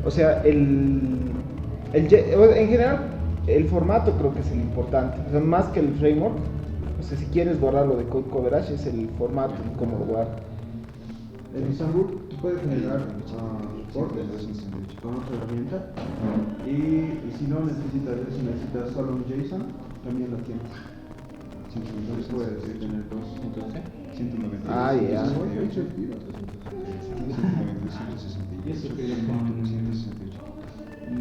O sea, en general, el formato creo que es el importante. O sea, más que el framework. O sea, si quieres borrarlo de code coverage, es el formato y cómo lo guardas. En Istanbul tú puedes generar reportes con otra herramienta y si no necesitas solo un JSON, también lo tienes. Entonces puedes tener dos. 190. Ah, ya. Y eso que con 168.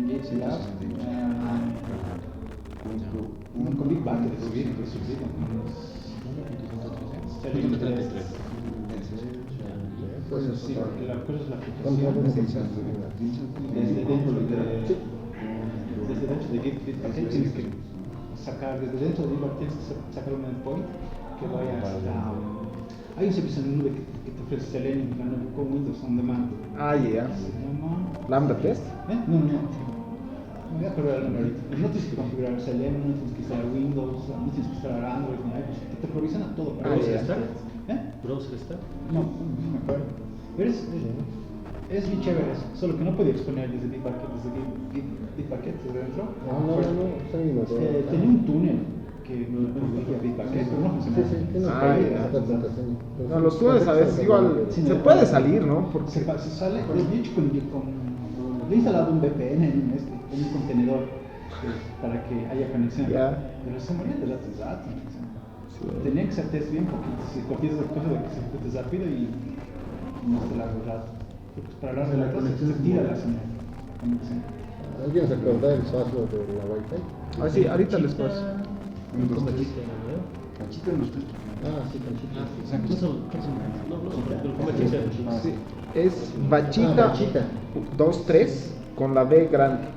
GitLab, con Big Bucket es bien, Pues sí, la cosa es la ¿Cuánto aplicación. Desde Dentro de Bitbucket tienes que sacar, desde dentro de Bitbucket tienes que sacar un endpoint que vaya hasta... Hay un servicio en nube que te ofrece Selenium, la nube con Windows On Demand. Ah, ya. Se llama... Lambda test. No me voy a acordar el nombre ahorita. No tienes que configurar Selenium, no tienes que instalar Windows, no tienes que instalar Android, ni nada. Te provisiona todo para Ah, eso. ya. ¿Browser está? No me acuerdo. Pero es bien chévere eso, solo que no podía exponer desde Bitbucket, desde dentro. Tenía un túnel que me conducía a Bitbucket, pero no funcionaba. No, los túneles a veces igual se puede salir, ¿no? Porque Se sale, de hecho le he instalado un VPN en un contenedor para que haya conexión, pero se moría de datos rápido. Tenía que ser test bien porque si copias la cosa de que se ejecute rápido y no se largo rato. Para hablar de la conexión se tira la señal. ¿Alguien se acuerda del password de la Wi-Fi? Ah, sí, ahorita les paso. Cachita en los tres. Sí, es Bachita 23 con la B grande.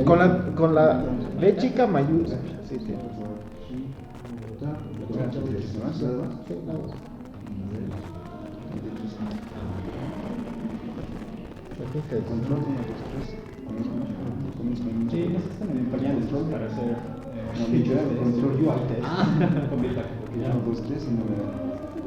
Con la B chica mayúscula. Sí, sí. Sí, necesitan en pañales para hacer UI test con Bitbucket, porque ya 1, 2, 3 y no me da.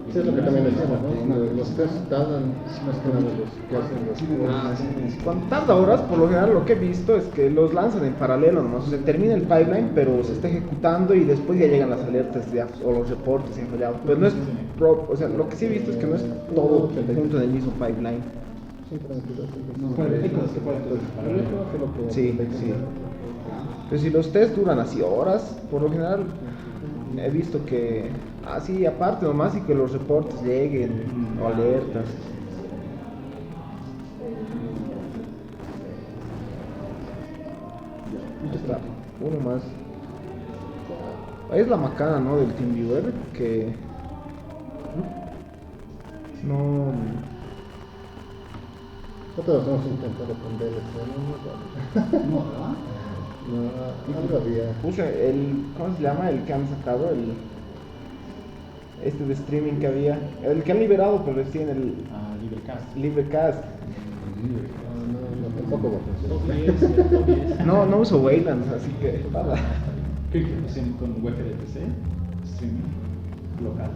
Eso es lo que también decíamos, ¿no? Los test tardan más que nada los que hacen los Cuando tarda horas, por lo general lo que he visto es que los lanzan en paralelo nomás. O sea, termina el pipeline, pero se está ejecutando y después ya llegan las alertas o los reportes si han fallado. Pero no es o sea, lo que sí he visto es que no es todo junto en el mismo pipeline. hay cosas que pueden hacer. Sí, sí. Pero si los test duran así horas, por lo general he visto que así aparte nomás y que los reportes lleguen o alertas. Ya está, uno más. Es la macana, ¿no? Del TeamViewer que no. Nosotros vamos a intentar aprender eso, No, ¿verdad? no, algo había. Puse ¿cómo se llama? El que han sacado, de streaming que había, el que han liberado pero recién Librecast. No, tampoco va a funcionar. No uso Wayland, así que nada. Creo que funciona con WebRTC, streaming local.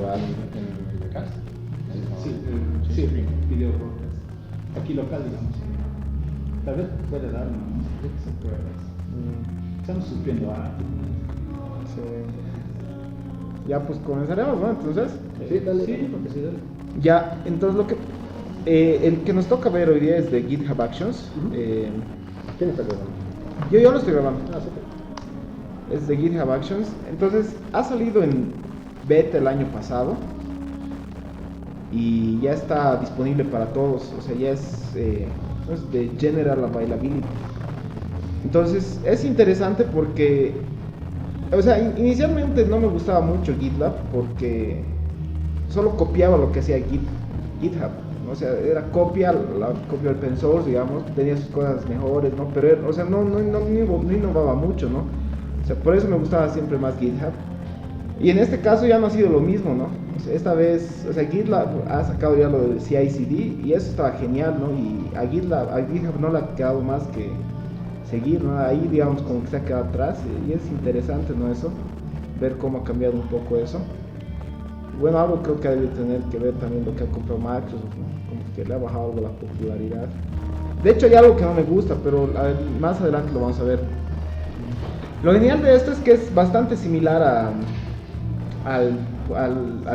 Vale. ¿En el cast? Sí, video broadcast. Aquí local, digamos. Tal vez puede dar, ¿no? Creo que se puede. Estamos sufriendo a... Sí. Ya pues comenzaremos, ¿no? Entonces. Sí, dale. Sí, porque sí, dale. Ya, entonces lo que el que nos toca ver hoy día es de GitHub Actions. ¿Quién está grabando? Yo lo estoy grabando. Ah, sí. Es de GitHub Actions. Entonces ha salido en beta el año pasado y ya está disponible para todos. O sea, ya es de General Availability. Entonces es interesante porque, o sea, inicialmente no me gustaba mucho GitLab porque solo copiaba lo que hacía GitHub. O sea, era copia del open source, digamos, tenía sus cosas mejores, ¿no? Pero, o sea, no innovaba mucho, ¿no? O sea, por eso me gustaba siempre más GitHub. Y en este caso ya no ha sido lo mismo, ¿no? O sea, esta vez, o sea, GitLab ha sacado ya lo del CI/CD y eso estaba genial, ¿no? Y a GitHub no le ha quedado más que seguir, ¿no? Ahí, digamos, como que se ha quedado atrás y es interesante, ¿no? Eso, ver cómo ha cambiado un poco eso. Bueno, algo creo que debe tener que ver también lo que ha comprado Microsoft, ¿no? Como que que le ha bajado algo la popularidad. De hecho hay algo que no me gusta, pero más adelante lo vamos a ver. Lo genial de esto es que es bastante similar al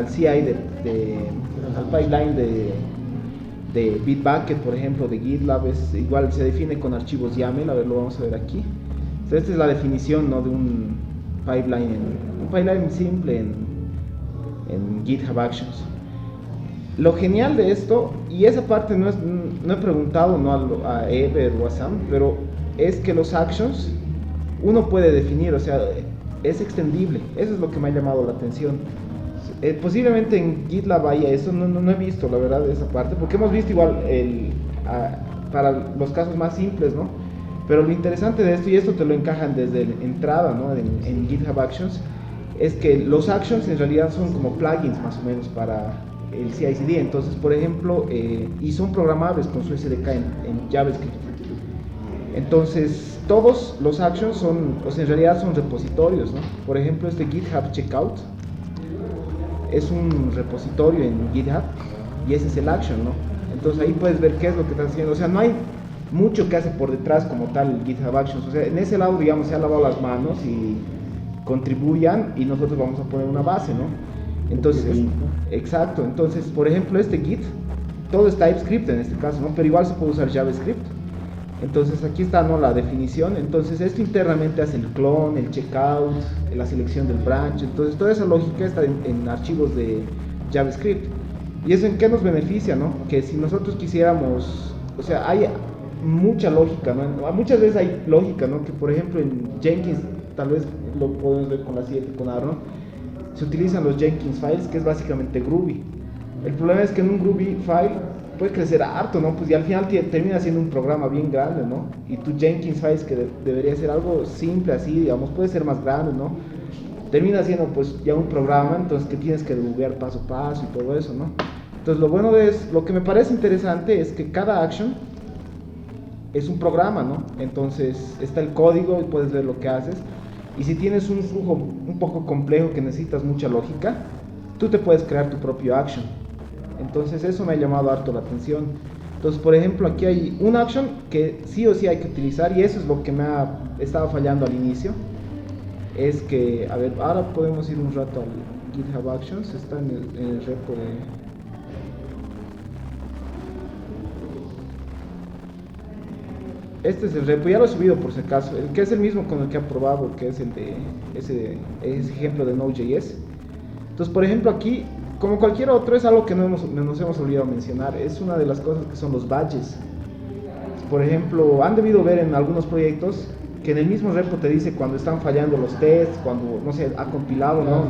CI al pipeline de Bitbucket, por ejemplo, de GitLab. Igual se define con archivos YAML. A ver, lo vamos a ver aquí. Entonces, esta es la definición, ¿no?, de un pipeline simple en GitHub Actions. Lo genial de esto, y esa parte no he preguntado, ¿no?, a Ever o a Sam, pero es que los actions uno puede definir, o sea, es extendible. Eso es lo que me ha llamado la atención. Posiblemente en GitLab haya eso, no he visto la verdad esa parte, porque hemos visto igual para los casos más simples, ¿no? Pero lo interesante de esto, y esto te lo encajan desde la entrada, ¿no?, en GitHub Actions, es que los actions en realidad son como plugins más o menos para el CI/CD. Entonces, por ejemplo, y son programables con su SDK en JavaScript. Entonces, todos los actions son, o sea, en realidad son repositorios, ¿no? Por ejemplo, este GitHub Checkout es un repositorio en GitHub y ese es el action, ¿no? Entonces ahí puedes ver qué es lo que estás haciendo. O sea, no hay mucho que hace por detrás como tal GitHub Actions. O sea, en ese lado, digamos, se ha lavado las manos y contribuyan y nosotros vamos a poner una base, ¿no? Entonces, exacto. Entonces, por ejemplo, este Git, todo es TypeScript en este caso, ¿no? Pero igual se puede usar JavaScript. Entonces aquí está, ¿no?, la definición. Entonces esto internamente hace el clone, el checkout, la selección del branch. Entonces toda esa lógica está en archivos de JavaScript. ¿Y eso en qué nos beneficia, no? Que si nosotros quisiéramos, o sea, hay mucha lógica, ¿no? Muchas veces hay lógica, ¿no? Que por ejemplo en Jenkins, tal vez lo podemos ver con la 7, con Aaron, se utilizan los Jenkins files, que es básicamente Groovy. El problema es que en un Groovy file puede crecer harto, ¿no? Pues y al final termina siendo un programa bien grande, ¿no? Y tu Jenkins files, que debería ser algo simple así, digamos, puede ser más grande, ¿no? Termina siendo pues ya un programa, entonces que tienes que debuguear paso a paso y todo eso, ¿no? Entonces lo que me parece interesante es que cada action es un programa, ¿no? Entonces está el código y puedes ver lo que haces. Y si tienes un flujo un poco complejo que necesitas mucha lógica, tú te puedes crear tu propio action. Entonces eso me ha llamado harto la atención. Entonces, por ejemplo, aquí hay un action que sí o sí hay que utilizar, y eso es lo que me ha estado fallando al inicio. Es que, a ver, ahora podemos ir un rato al GitHub Actions, está en el repo de... Este es el repo, ya lo he subido por si acaso, el que es el mismo con el que he probado, que es el de ese ejemplo de Node.js. Entonces, por ejemplo, aquí, como cualquier otro, es algo que nos hemos olvidado mencionar. Es una de las cosas que son los badges. Por ejemplo, han debido ver en algunos proyectos que en el mismo repo te dice cuando están fallando los tests, cuando, no sé, ha compilado, ¿no?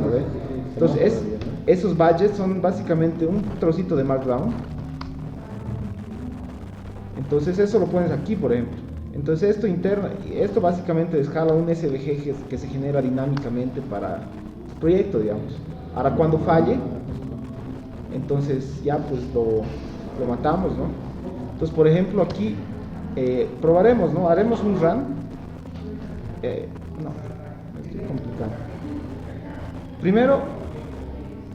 Entonces, esos badges son básicamente un trocito de Markdown. Entonces, eso lo pones aquí, por ejemplo. Entonces, esto básicamente escala un SVG que se genera dinámicamente para el proyecto, digamos. Ahora, cuando falle, entonces ya pues lo matamos, ¿no? Entonces, por ejemplo, aquí probaremos, ¿no? Haremos un run. No, me estoy complicando. Primero,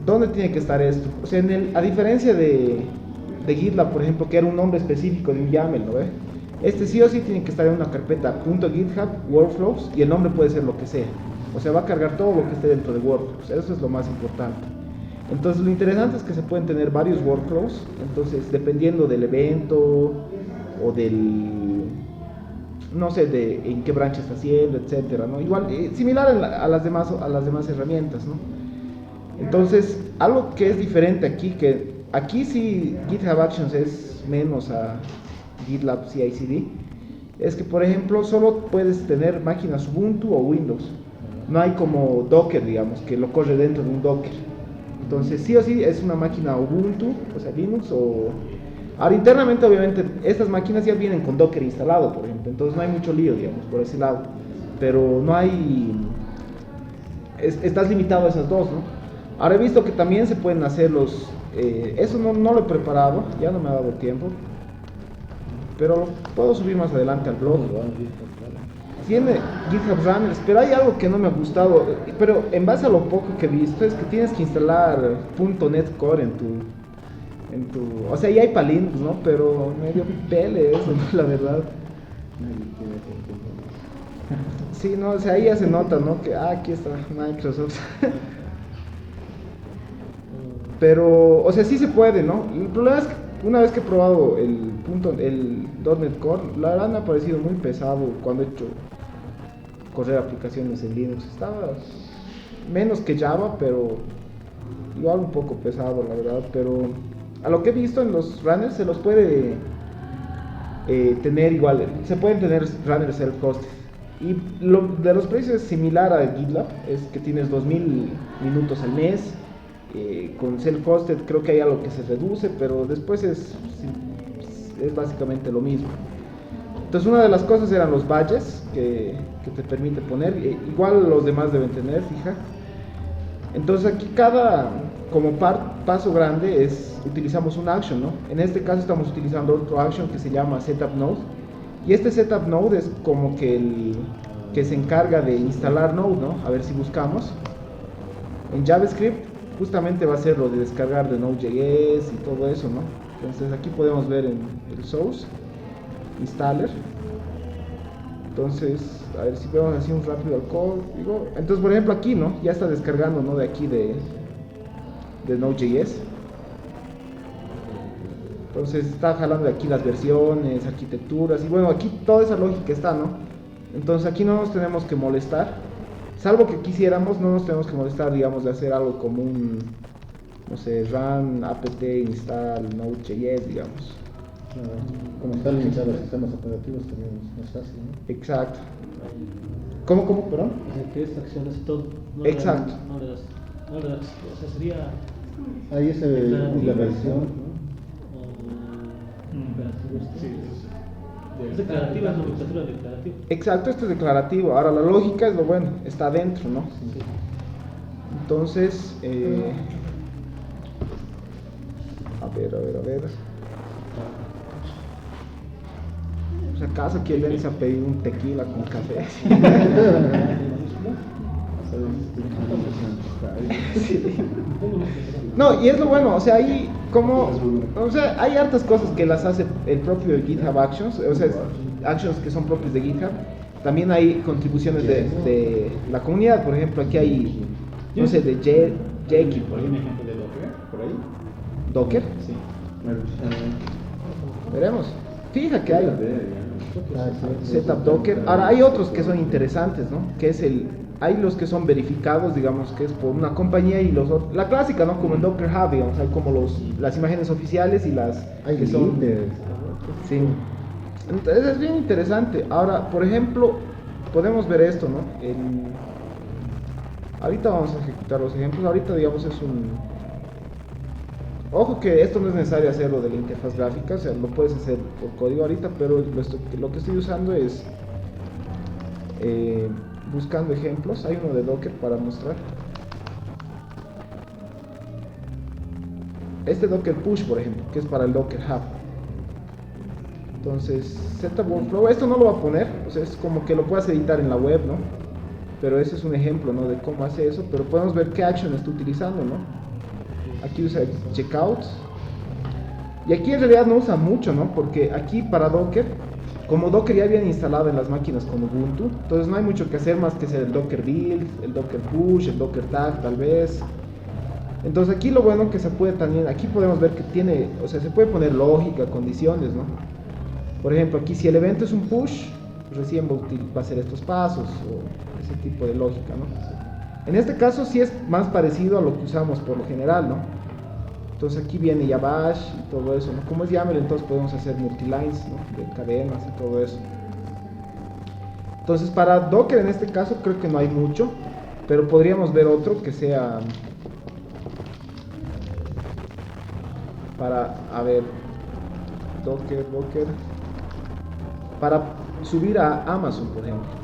¿dónde tiene que estar esto? O sea, a diferencia de GitLab, por ejemplo, que era un nombre específico de un YAML, ¿no ve? Este sí o sí tiene que estar en una carpeta .github workflows, y el nombre puede ser lo que sea. O sea, va a cargar todo lo que esté dentro de workflows. Eso es lo más importante. Entonces, lo interesante es que se pueden tener varios workflows. Entonces, dependiendo del evento o del, no sé, de en qué branch está haciendo, etcétera, ¿no? Igual, similar a las demás herramientas, ¿no? Entonces, algo que es diferente aquí, que aquí sí GitHub Actions es menos a GitLab CI/CD, es que, por ejemplo, solo puedes tener máquinas Ubuntu o Windows. No hay como Docker, digamos, que lo corre dentro de un Docker. Entonces, sí o sí es una máquina Ubuntu, o sea, Linux o... Ahora, internamente, obviamente, estas máquinas ya vienen con Docker instalado, por ejemplo. Entonces, no hay mucho lío, digamos, por ese lado. Pero no hay... Estás limitado a esas dos, ¿no? Ahora he visto que también se pueden hacer los... eso no lo he preparado, ya no me ha dado tiempo. Pero lo puedo subir más adelante al blog. Tiene GitHub Runners, pero hay algo que no me ha gustado, pero en base a lo poco que he visto, es que tienes que instalar .NET Core O sea, y hay para Linux, ¿no? Pero medio pele eso, ¿no? La verdad. Nadie quiere hacer todo. Sí, no, o sea, ahí ya se nota, ¿no? Que aquí está Microsoft. Pero, o sea, sí se puede, ¿no? El problema es que una vez que he probado el .NET Core, la verdad me ha parecido muy pesado cuando he hecho correr aplicaciones en Linux. Estaba menos que Java, pero igual un poco pesado, la verdad. Pero a lo que he visto en los runners se los puede tener igual, se pueden tener runners self-hosted. Y lo de los precios es similar a GitLab, es que tienes 2000 minutos al mes. Con self-hosted creo que hay algo que se reduce, pero después es básicamente lo mismo. Entonces una de las cosas eran los badges que te permite poner, igual los demás deben tener, fija. Entonces aquí como paso grande utilizamos un action, ¿no? En este caso estamos utilizando otro action que se llama setup node, y este setup node es como que el que se encarga de instalar Node, ¿no? A ver si buscamos en JavaScript. Justamente va a ser lo de descargar de Node.js y todo eso, ¿no? Entonces aquí podemos ver en el source installer. Entonces, a ver si vemos así un rápido al código. Entonces, por ejemplo, aquí, ¿no? Ya está descargando, ¿no? De aquí de Node.js. Entonces está jalando de aquí las versiones, arquitecturas, y bueno, aquí toda esa lógica está, ¿no? Entonces aquí no nos tenemos que molestar. Salvo que quisiéramos, no nos tenemos que molestar, digamos, de hacer algo como un, no sé, run apt install node.js, digamos. Como está limitado los sistemas operativos también es más fácil, ¿no? Exacto. ¿Cómo, perdón? O sea, que esta acción hace todo. No Exacto. No le das, o sea, sería Ahí es la versión, ¿no? operativo esto. Sí, Es declarativa, es nomenclatura declarativa. Exacto, esto es declarativo. Ahora la lógica es lo bueno, está adentro, ¿no? Entonces, a ver. Pues acaso aquí el Denis ha pedido un tequila con café. No, y es lo bueno, o sea, hay hay hartas cosas que las hace el propio GitHub Actions, o sea, actions que son propios de GitHub. También hay contribuciones de la comunidad, por ejemplo, aquí hay, no sé, de Jeki, por ¿Hay un ejemplo. ejemplo de Docker por ahí? Docker, Sí. veremos. Fija que hay Ah, sí. setup Docker. Ahora hay otros que son interesantes, ¿no? Que es hay los que son verificados, digamos, que es por una compañía, y la clásica, ¿no? Como en Docker Hub, digamos, hay como las imágenes oficiales y las Hay que son... líderes. Sí. Entonces es bien interesante. Ahora, por ejemplo, podemos ver esto, ¿no? Ahorita vamos a ejecutar los ejemplos. Ahorita, digamos, es un... Ojo que esto no es necesario hacerlo de la interfaz gráfica, o sea, lo puedes hacer por código ahorita, pero lo que estoy usando es buscando ejemplos. Hay uno de Docker para mostrar. Este Docker Push, por ejemplo, que es para el Docker Hub. Entonces, Setup Workflow, esto no lo va a poner, o sea, es como que lo puedas editar en la web, ¿no? Pero ese es un ejemplo, ¿no? De cómo hace eso, pero podemos ver qué action está utilizando, ¿no? Aquí usa checkout, y aquí en realidad no usa mucho, ¿no? Porque aquí para Docker, como Docker ya viene instalado en las máquinas con Ubuntu, entonces no hay mucho que hacer más que hacer el Docker build, el Docker push, el Docker tag tal vez. Entonces aquí lo bueno que se puede también, aquí podemos ver que tiene, o sea, se puede poner lógica, condiciones, ¿no? Por ejemplo, aquí si el evento es un push, recién va a hacer estos pasos, o ese tipo de lógica, ¿no? En este caso sí es más parecido a lo que usamos por lo general, ¿no? Entonces aquí viene ya bash y todo eso, ¿no? Como es YAML, entonces podemos hacer multilines, ¿no? De cadenas y todo eso. Entonces para Docker en este caso creo que no hay mucho, pero podríamos ver otro que sea para, a ver, Docker, para subir a Amazon, por ejemplo.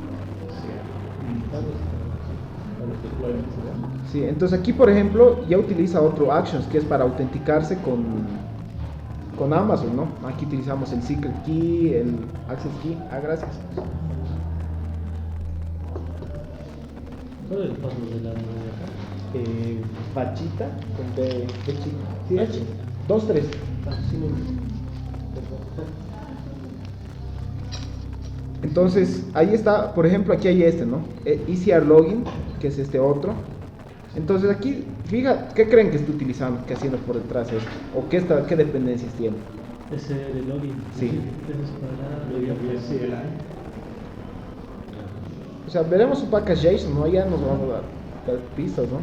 Sí, entonces aquí, por ejemplo, ya utiliza otro actions que es para autenticarse con Amazon, ¿no? Aquí utilizamos el secret key, el access key. Ah, gracias. ¿Cuál es el paso de la de acá? Bachita con B chica. Sí, H. 2, 3. Sí, Entonces, ahí está, por ejemplo, aquí hay este, ¿no? ECR Login, que es este otro. Entonces aquí, fija, ¿qué creen que está utilizando, que haciendo por detrás esto? ¿O qué dependencias tiene? ese de login. Sí. Ese es para O sea, veremos su package JSON, ¿no? Ya nos vamos a dar pistas, ¿no?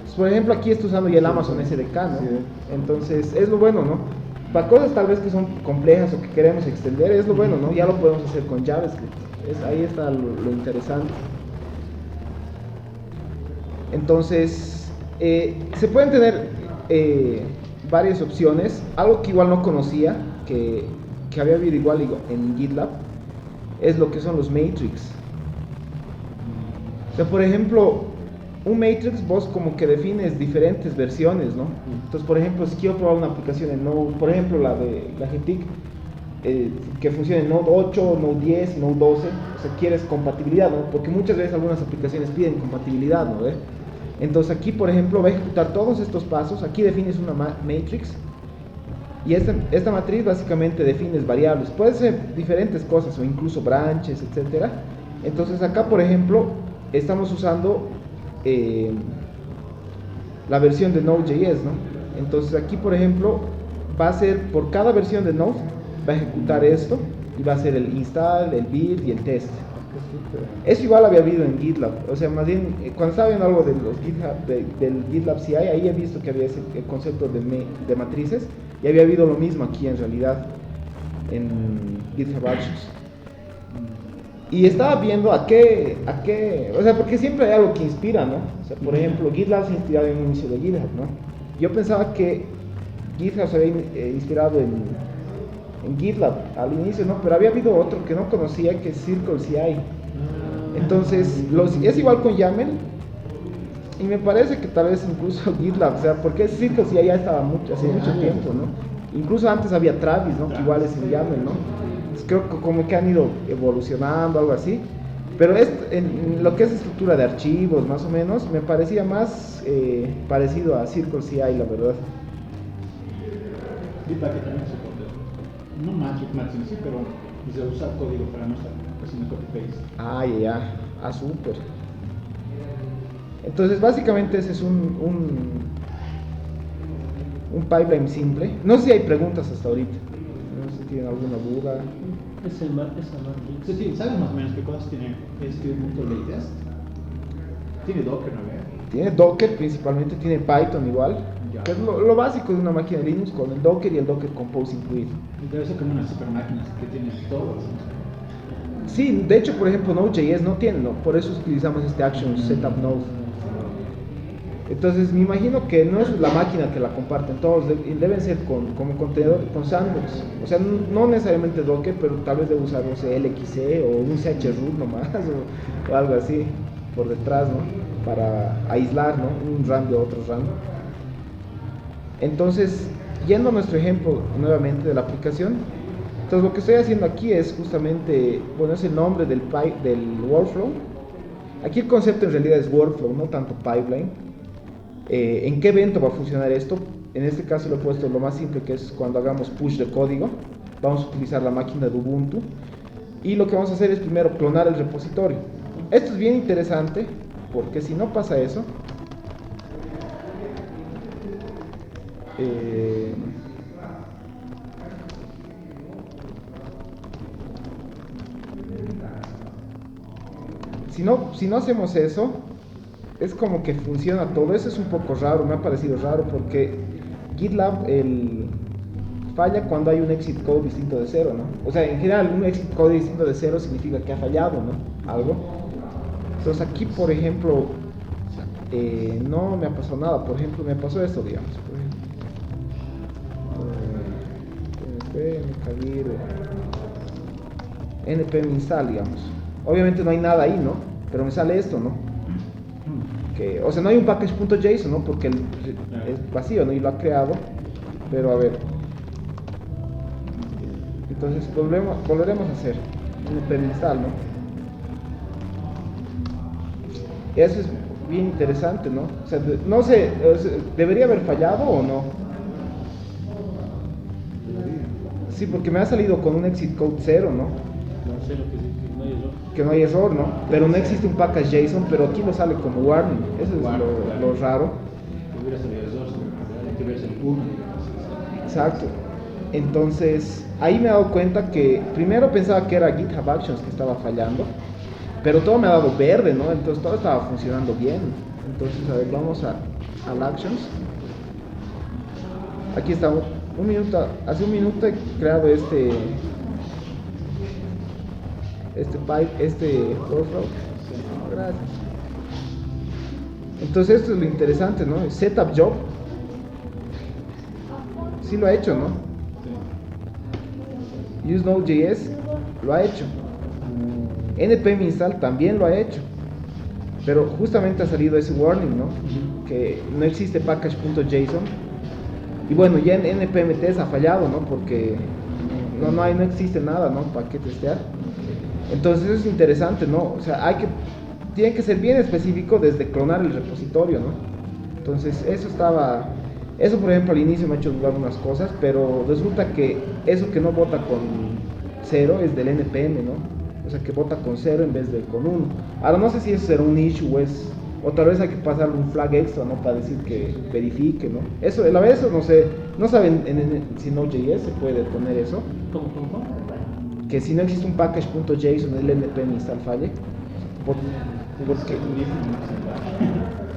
Pues, por ejemplo, aquí está usando ya el Amazon SDK, ¿no? Sí. Entonces, es lo bueno, ¿no? Para cosas tal vez que son complejas o que queremos extender, es lo bueno, ¿no? Ya lo podemos hacer con JavaScript. Ahí está lo interesante. Entonces, se pueden tener varias opciones. Algo que igual no conocía, que había habido igual en GitLab, es lo que son los matrix. O sea, por ejemplo, un matrix vos como que defines diferentes versiones, ¿no? Entonces, por ejemplo, si quiero probar una aplicación en Node, por ejemplo, la GTIC, que funcione en Node 8, Node 10, Node 12, o sea, quieres compatibilidad, ¿no? Porque muchas veces algunas aplicaciones piden compatibilidad, ¿no? Entonces aquí, por ejemplo, va a ejecutar todos estos pasos. Aquí defines una matrix y esta matriz básicamente defines variables. Puede ser diferentes cosas o incluso branches, etcétera. Entonces acá, por ejemplo, estamos usando la versión de Node.js, ¿no? Entonces aquí, por ejemplo, va a ser por cada versión de Node, va a ejecutar esto y va a ser el install, el build y el test. Eso igual había habido en GitLab, o sea, más bien cuando estaba viendo algo de los del GitLab CI, ahí he visto que había ese concepto de matrices y había habido lo mismo aquí en realidad en GitHub Actions. Y estaba viendo a qué, o sea, porque siempre hay algo que inspira, ¿no? O sea, por ejemplo, GitLab se ha inspirado en el inicio de GitHub, ¿no? Yo pensaba que GitHub se había inspirado en GitLab al inicio, ¿no? Pero había habido otro que no conocía, que es Circle CI. Entonces, es igual con YAML. Y me parece que tal vez incluso GitLab, o sea, porque Circle CI ya estaba hace mucho tiempo, ¿no? Incluso antes había Travis, ¿no? Que igual es en YAML, ¿no? Entonces, creo que como que han ido evolucionando, algo así. Pero en lo que es estructura de archivos, más o menos, me parecía más parecido a Circle CI, la verdad. GitLab que también soporta. No matrix en sí, pero se usa código para no estar haciendo copy-paste. Ah, ya. Súper. Entonces, básicamente ese es un pipeline simple. No sé si hay preguntas hasta ahorita. No sé si tienen alguna duda. esa matrix. Sí, ¿sabes más o menos qué cosas tiene este latest? Tiene Docker, ¿no? Tiene Docker principalmente, tiene Python igual. Ya. Que es lo básico de una máquina de Linux con el Docker y el Docker Compose incluido. Debe ser como una super máquina que tiene todo. Sí, de hecho, por ejemplo, Node.js no tiene, ¿no? Por eso utilizamos este Action Setup Node. Entonces, me imagino que no es la máquina que la comparten todos, deben ser como contenedor, con sandbox. O sea, no necesariamente Docker, pero tal vez debe usar, no sé, LXC o un chroot nomás, o algo así, por detrás, ¿no? Para aislar, ¿no? Un RAM de otro RAM. Entonces, yendo a nuestro ejemplo nuevamente de la aplicación, entonces lo que estoy haciendo aquí es justamente, bueno, es el nombre del workflow. Aquí el concepto en realidad es workflow, no tanto pipeline. ¿En qué evento va a funcionar esto? En este caso lo he puesto lo más simple, que es cuando hagamos push de código. Vamos a utilizar la máquina de Ubuntu y lo que vamos a hacer es primero clonar el repositorio. Esto es bien interesante porque si no pasa eso, si no hacemos eso, es como que funciona todo. Eso es un poco raro, me ha parecido raro porque GitLab falla cuando hay un exit code distinto de cero, ¿no? O sea, en general un exit code distinto de cero significa que ha fallado, ¿no? Algo. Entonces aquí, por ejemplo, no me ha pasado nada. Por ejemplo, me pasó esto, digamos. npm install, digamos. Obviamente no hay nada ahí, ¿no? Pero me sale esto, ¿no? O sea, no hay un package.json, ¿no? Porque es vacío, ¿no? Y lo ha creado. Pero a ver. Entonces volveremos a hacer npm install, ¿no? Eso es bien interesante, ¿no? O sea, no sé, ¿debería haber fallado o no? Sí, porque me ha salido con un exit code 0, ¿no? No sé lo que sí, que no hay error. Que no hay error, ¿no? Pero no existe un package JSON, pero aquí lo sale como warning. Eso es lo raro. Si hubiera salido el 2, hay que verse el 1. Exacto. Entonces, ahí me he dado cuenta que primero pensaba que era GitHub Actions que estaba fallando, pero todo me ha dado verde, ¿no? Entonces todo estaba funcionando bien. Entonces, a ver, vamos al Actions. Aquí está, un minuto, hace un minuto he creado este workflow. Gracias. Entonces esto es lo interesante, ¿no? El setup job. Sí lo ha hecho, ¿no? Use Node.js lo ha hecho. npm install también lo ha hecho. Pero justamente ha salido ese warning, ¿no? Que no existe package.json. Y bueno, ya en npm test ha fallado, ¿no? Porque no existe nada, ¿no? Para qué testear. Entonces eso es interesante, ¿no? O sea, tiene que ser bien específico desde clonar el repositorio, ¿no? Entonces eso por ejemplo al inicio me ha hecho dudar unas cosas, pero resulta que eso que no vota con 0 es del npm, ¿no? O sea, que vota con 0 en vez de con 1. Ahora no sé si eso será un issue o tal vez hay que pasarle un flag extra, ¿no? Para decir que verifique, ¿no? Eso, la verdad, eso no sé. No saben si Node.js se puede poner eso. ¿Cómo? Que si no existe un package.json el npm install falle. Porque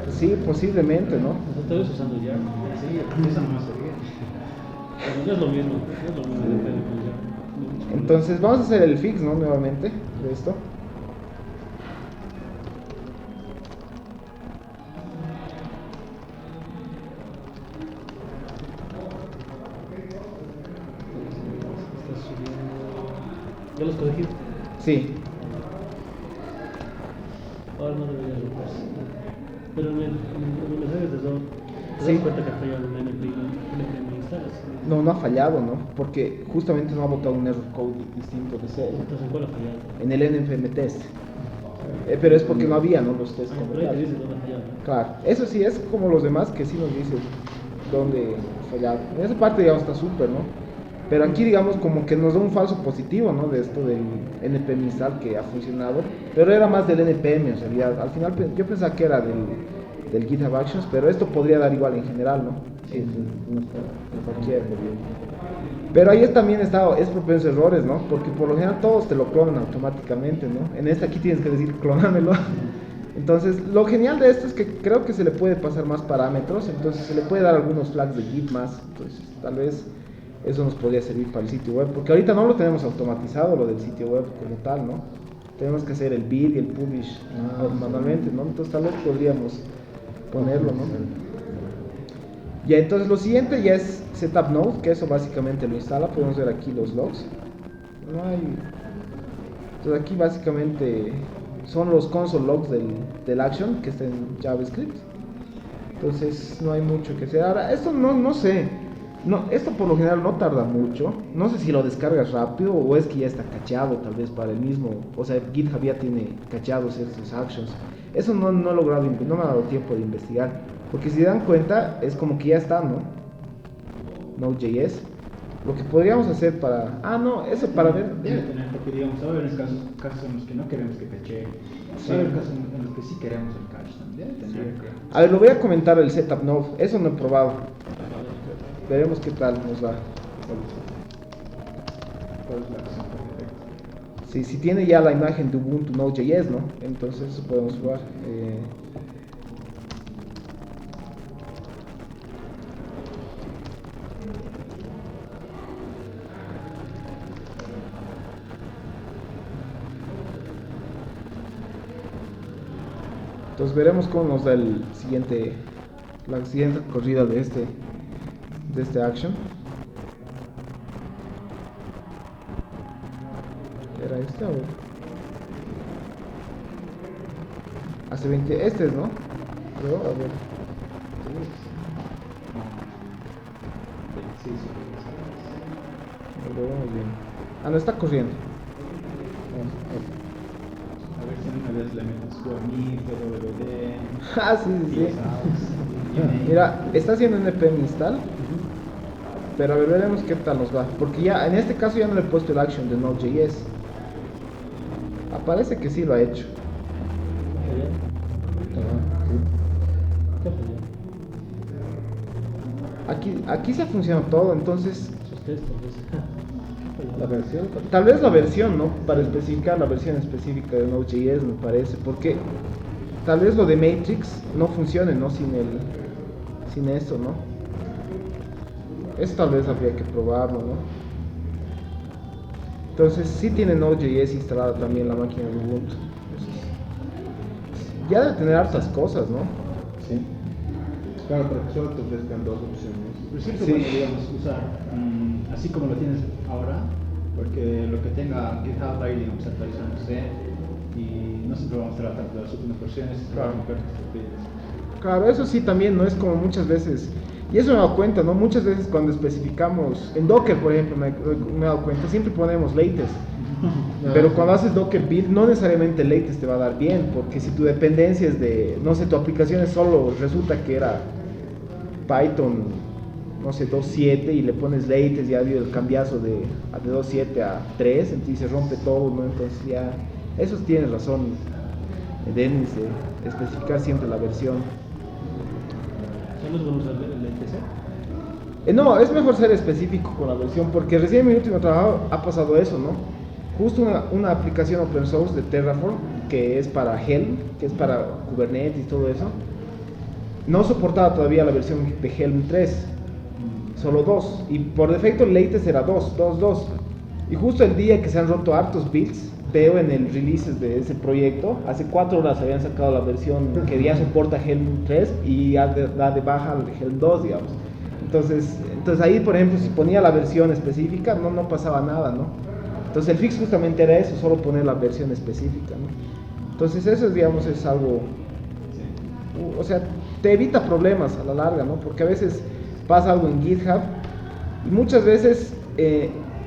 sí, posiblemente, ¿no? Estoy usando ya. Sí, esa no sería. Pero no es lo mismo, depende de ya. Entonces vamos a hacer el fix, ¿no? Nuevamente de esto. Estás subiendo. ¿Ya los corregí? Sí. Ahora no debería romperse. Pero en los mensajes de error, ¿te Sí. das cuenta que ha fallado en npm instalas? No ha fallado, ¿no? Porque justamente no ha botado un error code distinto de 0 Entonces, ¿cuál ha fallado? en el npm test. Pero es porque no había, ¿no? Los tests como Pero ahí te tal. dice dónde ha fallado. Claro, eso sí es como los demás que sí nos dicen dónde fallar. En esa parte, digamos, está súper, ¿no? Pero aquí, digamos, como que nos da un falso positivo, ¿no? De esto del npm install que ha funcionado. Pero era más del npm, en realidad. Al final yo pensaba que era del GitHub Actions, pero esto podría dar igual en general, ¿no? En cualquier. Pero ahí también es propenso a errores, ¿no? Porque por lo general todos te lo clonan automáticamente, ¿no? En esta aquí tienes que decir clónamelo. Entonces, lo genial de esto es que creo que se le puede pasar más parámetros, entonces se le puede dar algunos flags de Git más, entonces tal vez eso nos podría servir para el sitio web, porque ahorita no lo tenemos automatizado lo del sitio web como tal, ¿no? Tenemos que hacer el build y el publish manualmente, ¿no? Entonces tal vez podríamos ponerlo, ¿no? Ya, entonces lo siguiente ya es setup node, que eso básicamente lo instala, podemos ver aquí los logs. Entonces aquí básicamente son los console logs del action que está en JavaScript. Entonces no hay mucho que hacer. Ahora, esto no sé. No, esto por lo general no tarda mucho. No sé si lo descargas rápido o es que ya está cacheado tal vez para el mismo. O sea, GitHub ya tiene cacheados estos actions. Eso no he logrado, no me ha dado tiempo de investigar. Porque si se dan cuenta, es como que ya está, ¿no? Node.js. Lo que podríamos hacer para... eso para ver... Debe tener, porque digamos, va a haber casos en los que no queremos que cachee. Sí. Va a haber casos en los que sí queremos el cache también. Debe tener, creo. A ver, lo voy a comentar el setup node. Eso no he probado. Veremos qué tal nos va. ¿Cuál es la acción perfecta? Sí, si tiene ya la imagen de Ubuntu Node.js, ¿no? Entonces eso podemos jugar. Entonces veremos cómo nos da la siguiente corrida de este action. ¿Era este o? Hace 20, este es, ¿no? Creo, a ver. Sí, Lo vemos bien. No está corriendo. a ver si una vez le metes tú a mí, Sí. Mira, está haciendo npm install. Pero a ver, veremos qué tal nos va. Porque ya, en este caso ya no le he puesto el action de Node.js. Parece que sí lo ha hecho. Aquí se funciona todo, entonces La versión. tal vez la versión, ¿no? Para especificar la versión específica de Node.js me parece, porque tal vez lo de Matrix no funcione, ¿no? Sin esto, ¿no? Eso tal vez habría que probarlo, ¿no? Entonces sí tiene Node.js instalada también la máquina de Ubuntu. Entonces, ya debe tener hartas cosas, ¿no? Sí. Claro, para que solo te ofrezcan dos opciones. Pero siempre Sí. bueno, digamos, usar así como lo tienes ahora, porque lo que tenga GitHub ahí, digamos, actualizándose y no siempre vamos a tratar de las últimas versiones. Claro. Claro. Claro, eso sí también, ¿no? Es como muchas veces, y eso me he dado cuenta, ¿no? Muchas veces cuando especificamos, en Docker por ejemplo, me he dado cuenta, siempre ponemos latest. Pero cuando haces Docker build, no necesariamente latest te va a dar bien, porque si tu dependencia es de, no sé, tu aplicación es solo, resulta que era Python, no sé, 2.7 y le pones latest, ya dio el cambiazo de 2.7 a 3, entonces se rompe todo, ¿no? Entonces ya, eso tienes razón, Dennis, de especificar siempre la versión. ¿Solo es bueno usar el ITC? No, es mejor ser específico con la versión, porque recién en mi último trabajo ha pasado eso, ¿no? Justo una aplicación open source de Terraform, que es para Helm, que es para Kubernetes y todo eso, no soportaba todavía la versión de Helm 3, solo 2, y por defecto el latest era 2. Y justo el día que se han roto hartos builds, veo en el releases de ese proyecto, hace 4 horas habían sacado la versión que ya soporta Helm 3 y da de baja al Helm 2, digamos. Entonces ahí, por ejemplo, si ponía la versión específica, no pasaba nada, ¿no? Entonces el fix justamente era eso, solo poner la versión específica, ¿no? Entonces eso, digamos, es algo, o sea, te evita problemas a la larga, ¿no? Porque a veces pasa algo en GitHub y muchas veces,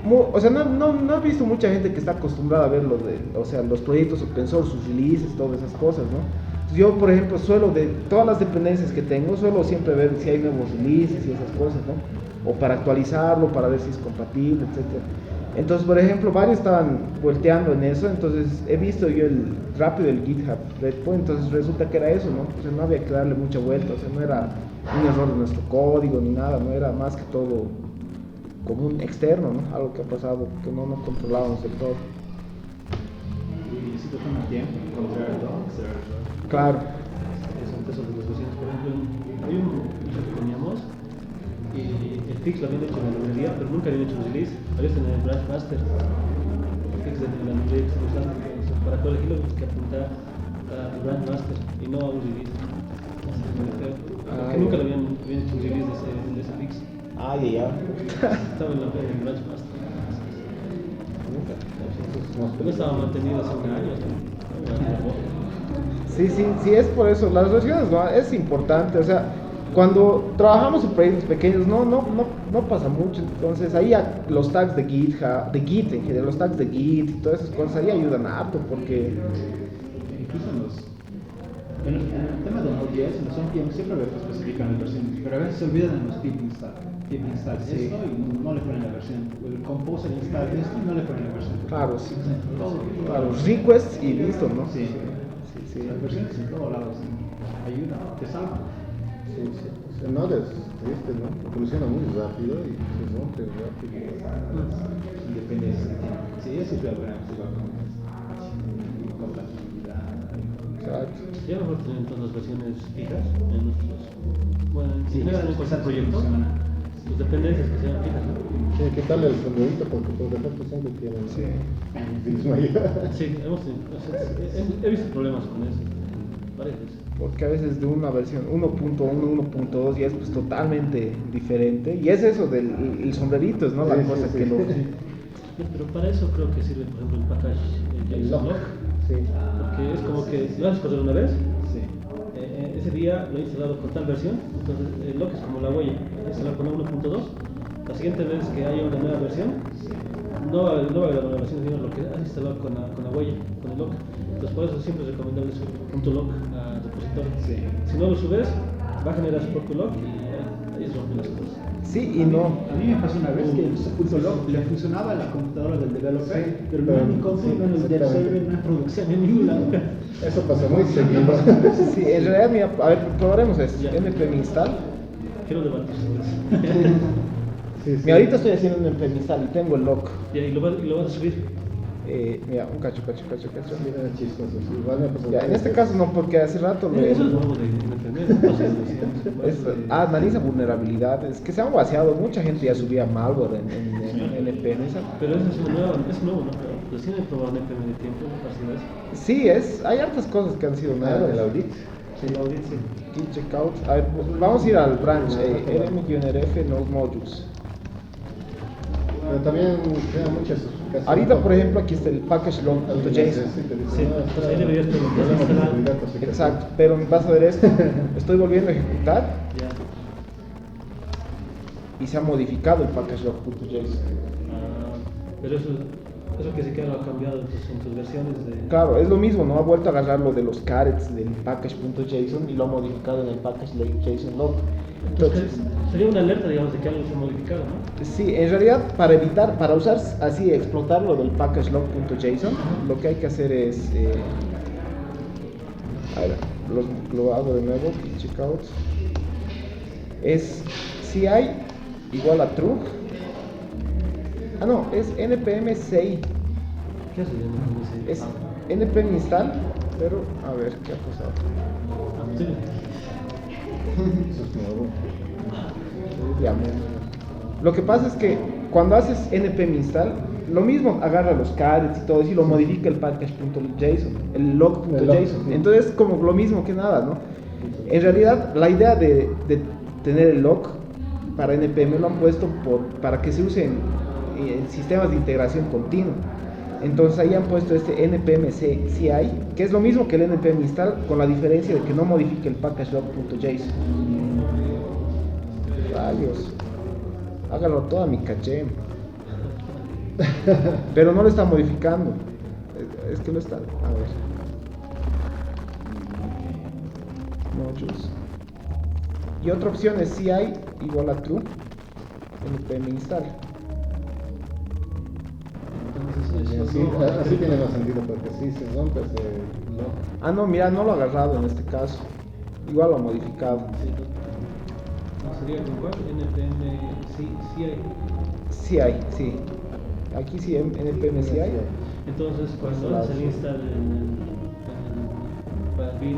o sea, no he visto mucha gente que está acostumbrada a ver o sea, los proyectos open source, sus releases, todas esas cosas, ¿no? Entonces, yo, por ejemplo, de todas las dependencias que tengo, suelo siempre ver si hay nuevos releases y esas cosas, ¿no? O para actualizarlo, para ver si es compatible, etcétera. Entonces, por ejemplo, varios estaban volteando en eso, entonces he visto yo rápido el GitHub repo, entonces resulta que era eso, ¿no? O sea, no había que darle mucha vuelta, o sea, no era un error de nuestro código ni nada, no era más que todo como un externo, ¿no? Algo que ha pasado que no controlábamos del todo. Y si te toma tiempo encontrar docs. Claro. Son pesos de las versiones. Por ejemplo, hay un issue que teníamos y el fix lo habían hecho en la librería, pero nunca habían hecho un release. Había hecho en el branch master. El fix de la librería que se usando. Para corregirlo tienes que apuntar al branch master y no a un release. Porque nunca lo habían hecho un release de ese fix. Ya. Estaba en el branch master. No estaba mantenido hace un año. Sí, es por eso. Las versiones, ¿no? Es importante, o sea, cuando trabajamos en proyectos pequeños no pasa mucho, entonces ahí los tags de GitHub, de Git en general, los tags de Git y todas esas cosas ahí ayudan harto porque... Incluso en el tema de Node.js, en los NPM siempre especifican las versiones, pero a veces se olvidan en los pip install esto y no le ponen la versión. El composer install esto y no le ponen la versión. Claro, sí. Todo. Claro, requests y listo, ¿no? Sí. Sí. Las versiones en todos lados ayudan, te salvan. Sí. O sea, no es triste, ¿no? Evoluciona muy rápido y se rompe rápido. Independencia que tiene. Sí, eso es lo gran compatibilidad. Exacto. Ya mejor tener todas las versiones fijas en nuestros. Bueno, Sí, en cualquier proyecto, sus dependencias que sean fijas, ¿no? Sí, quitarle el sombrerito porque por defecto siempre tienen. Sí. Sí, he visto problemas con eso varias veces. Porque a veces de una versión 1.1, 1.2 ya es pues totalmente diferente. Y es eso del el sombrerito, ¿no? La Sí, cosa sí, que sí. lo... Pero para eso creo que sirve, por ejemplo, el package El JSON lock. lock. Sí. Porque es como que lo haces correr una vez, Sí. ese día lo he instalado con tal versión, entonces el lock es como la huella, instalar con 1.2, la siguiente vez que haya una nueva versión, no va a haber la nueva versión, sino lo que has instalado con la huella, con el lock. Entonces por eso siempre es recomendable subir .lock a repositorio. Sí. Si no lo subes, va a generar su propio lock y ahí es rompen las cosas. Sí y no. A mí me pasó una vez que ese punto log le funcionaba a la computadora del developer, Sí, pero no pero- en mi compu, sí, no en el dev exactamente. server, no en producción, en ningún lado. Eso pasa muy seguido. Sí, en realidad, mira, a ver, probaremos esto. Ya. npm install. Quiero debatir sobre eso. Sí, sí. Mira, ahorita estoy haciendo un npm install y tengo el lock. Ya, y lo vas a subir. Mira, un cacho. Mira, chistoso. Sí, igual me pasó Ya, en varias este veces. caso no, porque hace rato me... Eso es nuevo de NPM. analiza vulnerabilidades que se han vaciado. Mucha gente ya subía malware en npm. Pero eso es nuevo, ¿no? Pero recién he probado NPM de tiempo, ¿no? Así Sí, hay hartas cosas que han sido Ah, nuevas. el audit. es. El audit, sí. Git checkout. A ver, pues, vamos a ir al branch rm-rf node modules. Pero también crea muchas suspicacias. Ahorita, por ejemplo, aquí está el package log.json. Sí, pues ahí deberías preguntar, instalar. Exacto, pero vas a ver esto. Estoy volviendo a ejecutar Ya. y se ha modificado el package log.json. Pero eso que sí que lo ha cambiado entonces, en tus versiones de. Claro, es lo mismo, ¿no? Ha vuelto a agarrar lo de los carets del package.json y lo ha modificado en el package JSON log. Entonces, Entonces, sería una alerta, digamos, de que algo se ha modificado, ¿no? sí, en realidad para usar así, explotar lo del package log.json, lo que hay que hacer es, a ver, lo hago de nuevo, checkout, es CI igual a true, no, es npm CI, ¿Qué hace ya? es npm install, pero a ver, ¿qué ha pasado? Sí. Eso es nuevo. Ya. Lo que pasa es que cuando haces npm install, lo mismo agarra los carets y todo eso y lo modifica el package.json, el log.json. Entonces es como lo mismo que nada, ¿no? En realidad, la idea de tener el log para npm lo han puesto para que se use en sistemas de integración continua. Entonces ahí han puesto este npm CI, que es lo mismo que el npm install, con la diferencia de que no modifica el package log.json. Rayos, hágalo toda mi caché. Pero no lo está modificando. Es que lo está. A ver. Modules. Y otra opción es CI igual a true npm install. Entonces, Sí, así tiene más sentido porque si se rompe ese log. Ah, no, mira, no lo ha agarrado en este caso. Igual lo ha modificado. Sería con cuál? NPM, sí hay. CI, sí. Aquí sí, npm CI. Entonces, cuando haces el install para Bit,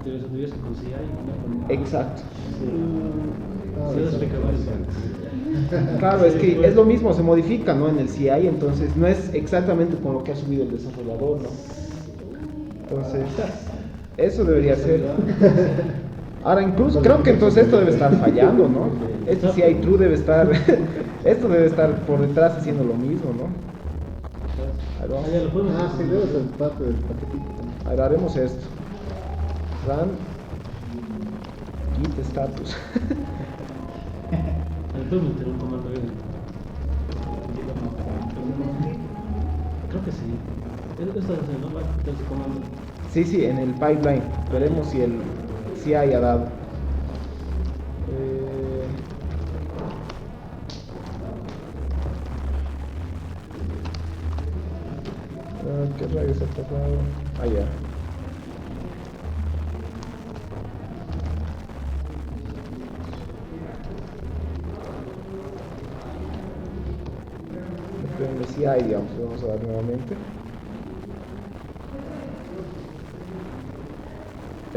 eso debería ser con CI, ¿no? Exacto. Sí, eso explica varios. Claro, es que es lo mismo, se modifica, ¿no? En el CI, entonces no es exactamente con lo que ha subido el desarrollador, ¿no? Entonces, eso debería ser. Ahora, incluso creo que entonces esto debe estar fallando, ¿no? Este CI true debe estar, esto debe estar por detrás haciendo lo mismo, ¿no? A ver, vamos. Ya lo podemos Ah, sí, debe ser parte del paquetito. A ver, haremos esto. Run git status. Podemos meter un comando ahí. Creo que sí. Esto es así, ¿no? Va a meter ese comando. Sí, en el pipeline. Veremos si el CI ha dado. ¿Qué rayos ha pasado? Ah, ya. CI, digamos, vamos a dar nuevamente.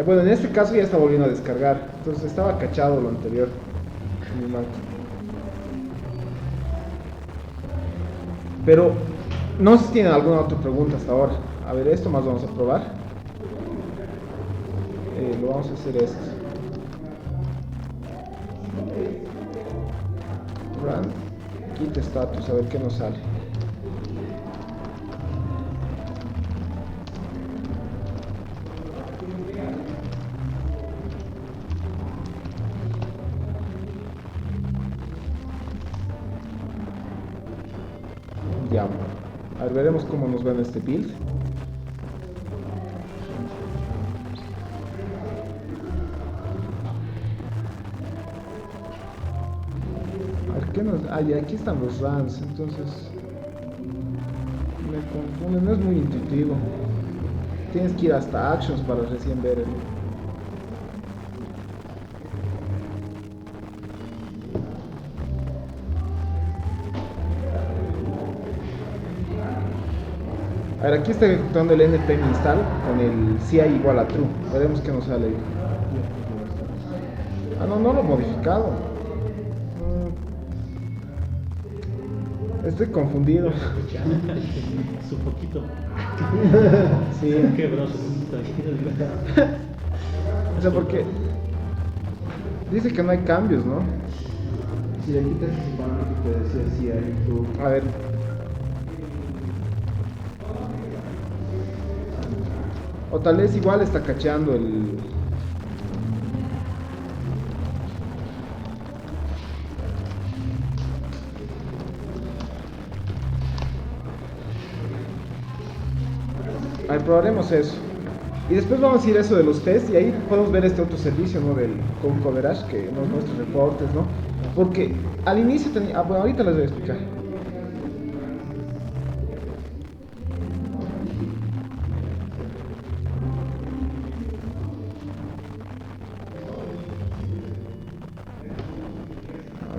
Bueno, en este caso ya está volviendo a descargar, entonces estaba cachado lo anterior en mi máquina. Pero no sé si tienen alguna otra pregunta hasta ahora. A ver, esto más vamos a probar. Lo vamos a hacer esto. Run git status, a ver qué nos sale. Ya, a ver, veremos cómo nos va en este build. y aquí están los runs, entonces me confunde, no es muy intuitivo. Tienes que ir hasta actions para recién ver el... A ver, aquí está ejecutando el npm install con el CI igual a true. Veremos qué nos sale. Ah, no lo he modificado. Estoy confundido. Su poquito. Sí. Quebró su poquito. O sea, porque dice que no hay cambios, ¿no? Si le quitas ese parámetro que decía si hay tú. A ver. O tal vez igual está cacheando el... A ver, probaremos eso. Y después vamos a ir a eso de los tests y ahí podemos ver este otro servicio, ¿no? Del Code Coverage que nos muestra reportes, ¿no? Porque al inicio tenía... bueno, ahorita les voy a explicar.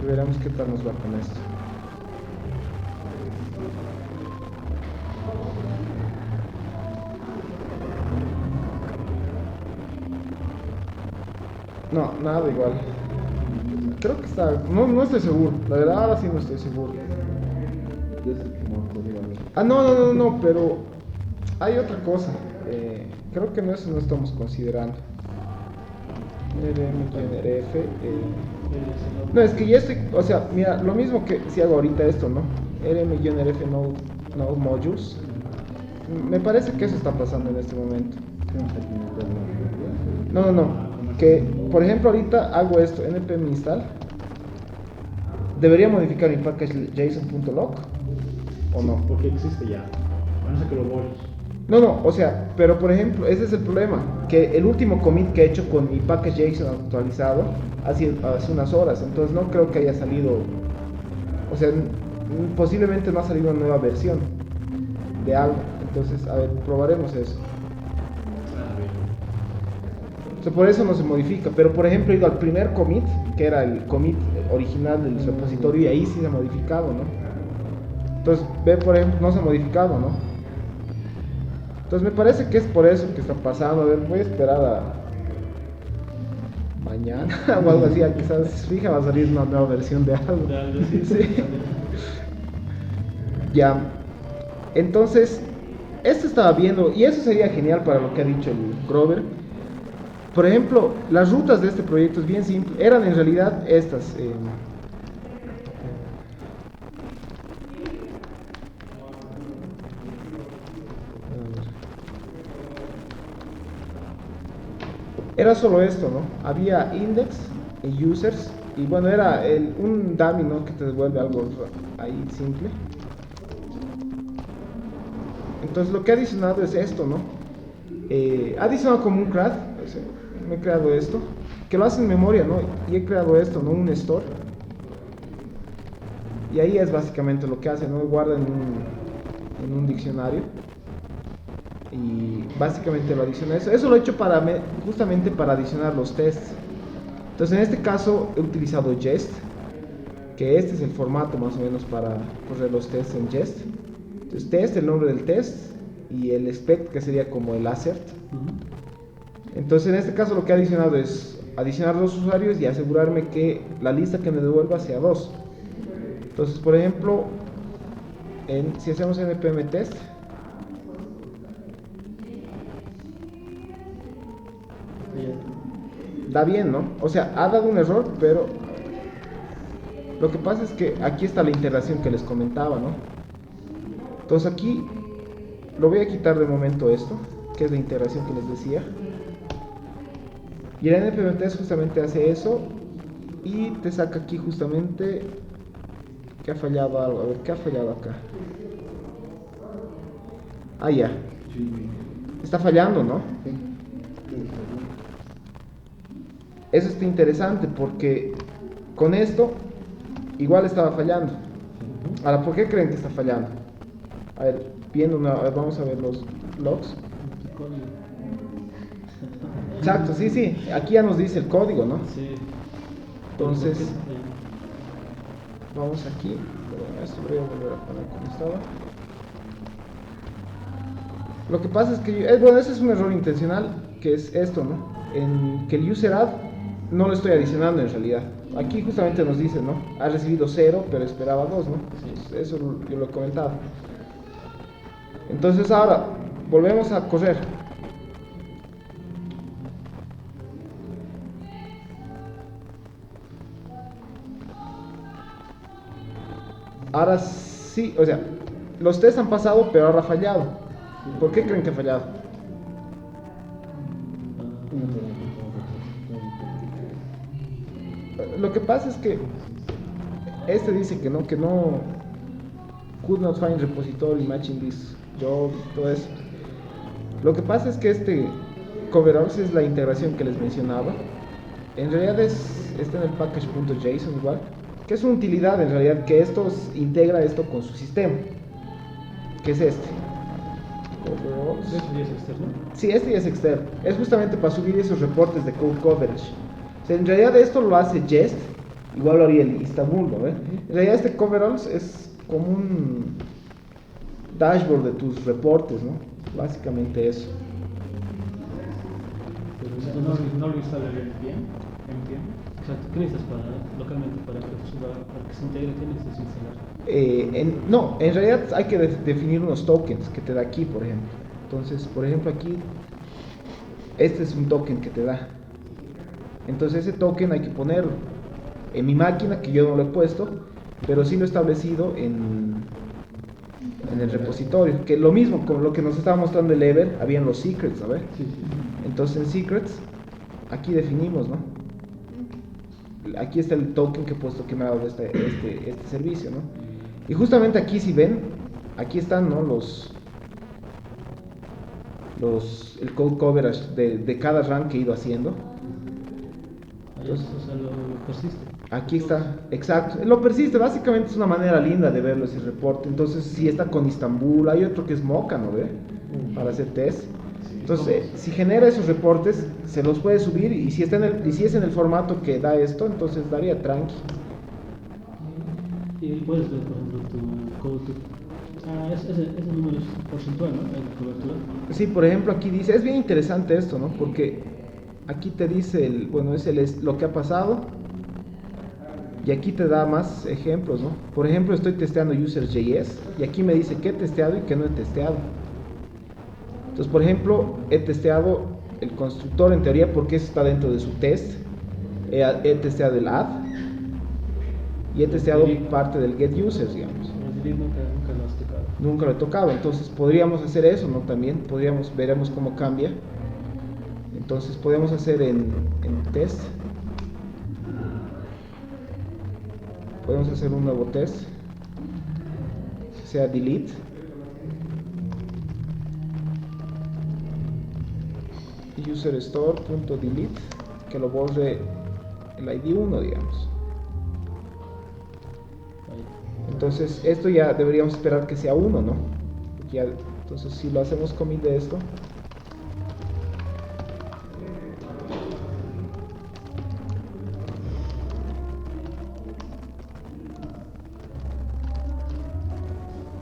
Veremos qué tal nos va con esto. No, nada igual. Creo que está... No estoy seguro. La verdad ahora sí no estoy seguro. Ah, no, pero hay otra cosa. Creo que eso no estamos considerando. RMGNRF. No, es que ya estoy, o sea, mira, lo mismo que si hago ahorita esto, ¿no? rm-rf node modules. Me parece que eso está pasando en este momento. No. Que, por ejemplo, ahorita hago esto, npm install. ¿Debería modificar mi package json.log? ¿O no? Porque existe ya. Van a ser que lo borres. No, o sea, pero por ejemplo, ese es el problema, que el último commit que he hecho con mi package JSON actualizado hace unas horas, entonces no creo que haya salido, o sea, posiblemente no ha salido una nueva versión de algo, entonces, a ver, probaremos eso. O sea, por eso no se modifica, pero por ejemplo he ido al primer commit, que era el commit original del repositorio, y ahí sí se ha modificado, ¿no? Entonces, ve, por ejemplo, no se ha modificado, ¿no? Entonces me parece que es por eso que está pasando. A ver, voy a esperar a mañana o algo así, quizás fija va a salir una nueva versión de algo. Sí. Ya. Entonces, esto estaba viendo, y eso sería genial para lo que ha dicho el Grover. Por ejemplo, las rutas de este proyecto es bien simple. Eran en realidad estas. Era solo esto, ¿no? Había index y users, y bueno, era un dummy, ¿no? Que te devuelve algo ahí simple. Entonces lo que ha adicionado es esto, ¿no? Ha adicionado como un CRUD, o sea, me he creado esto, que lo hace en memoria, ¿no? Y he creado esto, ¿no? Un store. Y ahí es básicamente lo que hace, ¿no? Guarda en un diccionario. Y básicamente lo adiciona eso. Eso lo he hecho justamente para adicionar los tests. Entonces en este caso he utilizado Jest, que este es el formato más o menos para correr los tests en Jest. Entonces test, el nombre del test, y el expect, que sería como el assert. Entonces en este caso lo que he adicionado es adicionar 2 usuarios y asegurarme que la lista que me devuelva sea 2. Entonces, por ejemplo, si hacemos npm test, da bien, ¿no? O sea, ha dado un error, pero lo que pasa es que aquí está la integración que les comentaba, ¿no? Entonces aquí lo voy a quitar de momento esto, que es la integración que les decía. Y el npm test justamente hace eso y te saca aquí justamente que ha fallado algo. A ver, ¿qué ha fallado acá? Ah, ya. Está fallando, ¿no? Eso está interesante porque con esto igual estaba fallando. Ahora, ¿por qué creen que está fallando? A ver, a ver, vamos a ver los logs. Exacto, sí, aquí ya nos dice el código, ¿no? Sí. Entonces, vamos aquí, pero esto voy a volver a poner como estaba. Lo que pasa es que, bueno, ese es un error intencional, que es esto, ¿no? En que el user add no lo estoy adicionando en realidad. Aquí justamente nos dice, ¿no? Ha recibido 0, pero esperaba 2, ¿no? Sí. Eso yo lo he comentado. Entonces ahora, volvemos a correr. Ahora sí, o sea, los tests han pasado, pero ahora ha fallado. ¿Por qué creen que ha fallado? Lo que pasa es que este dice que no could not find repository matching this job, todo eso. Lo que pasa es que este coveralls es la integración que les mencionaba. En realidad está en el package.json igual, que es una utilidad en realidad que integra esto con su sistema, que es este. Coveralls. ¿Eso ya es externo? Sí, este ya es externo. Es justamente para subir esos reportes de code coverage. O sea, en realidad esto lo hace Jest, igual lo haría el Istanbul, ¿no? En realidad este coveralls es como un dashboard de tus reportes, ¿no? Básicamente eso. Pero O sea, entonces, no lo instala bien, entiendo. exacto, ¿qué necesitas localmente para que se integre? ¿Qué necesitas instalar? No, en realidad hay que definir unos tokens que te da aquí, por ejemplo. Entonces, por ejemplo aquí, este es un token que te da. Entonces ese token hay que ponerlo en mi máquina, que yo no lo he puesto, pero sí lo he establecido en el repositorio, que lo mismo con lo que nos estaba mostrando el Ever, habían los secrets, ¿no? Entonces en secrets, aquí definimos, ¿no? Aquí está el token que he puesto que me ha dado este servicio, ¿no? Y justamente aquí, si ven, aquí están, ¿no? el code coverage de cada run que he ido haciendo. Entonces, o sea, lo persiste. Aquí está, exacto, lo persiste, básicamente es una manera linda de verlo ese reporte. Entonces, si está con Istanbul, hay otro que es Mocha, ¿no ve? Para hacer test. Entonces, si genera esos reportes, se los puede subir, y si es en el formato que da esto, entonces daría tranqui. Y puedes ver, por ejemplo, tu code. Ese número es porcentual, ¿no? En cobertura. Sí, por ejemplo, aquí dice, es bien interesante esto, ¿no? Porque aquí te dice, lo que ha pasado, y aquí te da más ejemplos, ¿no? Por ejemplo, estoy testeando users.js, y aquí me dice qué he testeado y qué no he testeado. Entonces, por ejemplo, he testeado el constructor en teoría porque eso está dentro de su test. He testeado el add, y he testeado parte del get users, digamos. El delete nunca lo has tocado. Nunca lo he tocado, entonces podríamos hacer eso, ¿no? También veremos cómo cambia. Entonces podemos hacer en test, podemos hacer un nuevo test, que sea delete, userstore.delete, que lo borre el ID 1, digamos. Entonces esto ya deberíamos esperar que sea 1, ¿no? Entonces si lo hacemos commit de esto,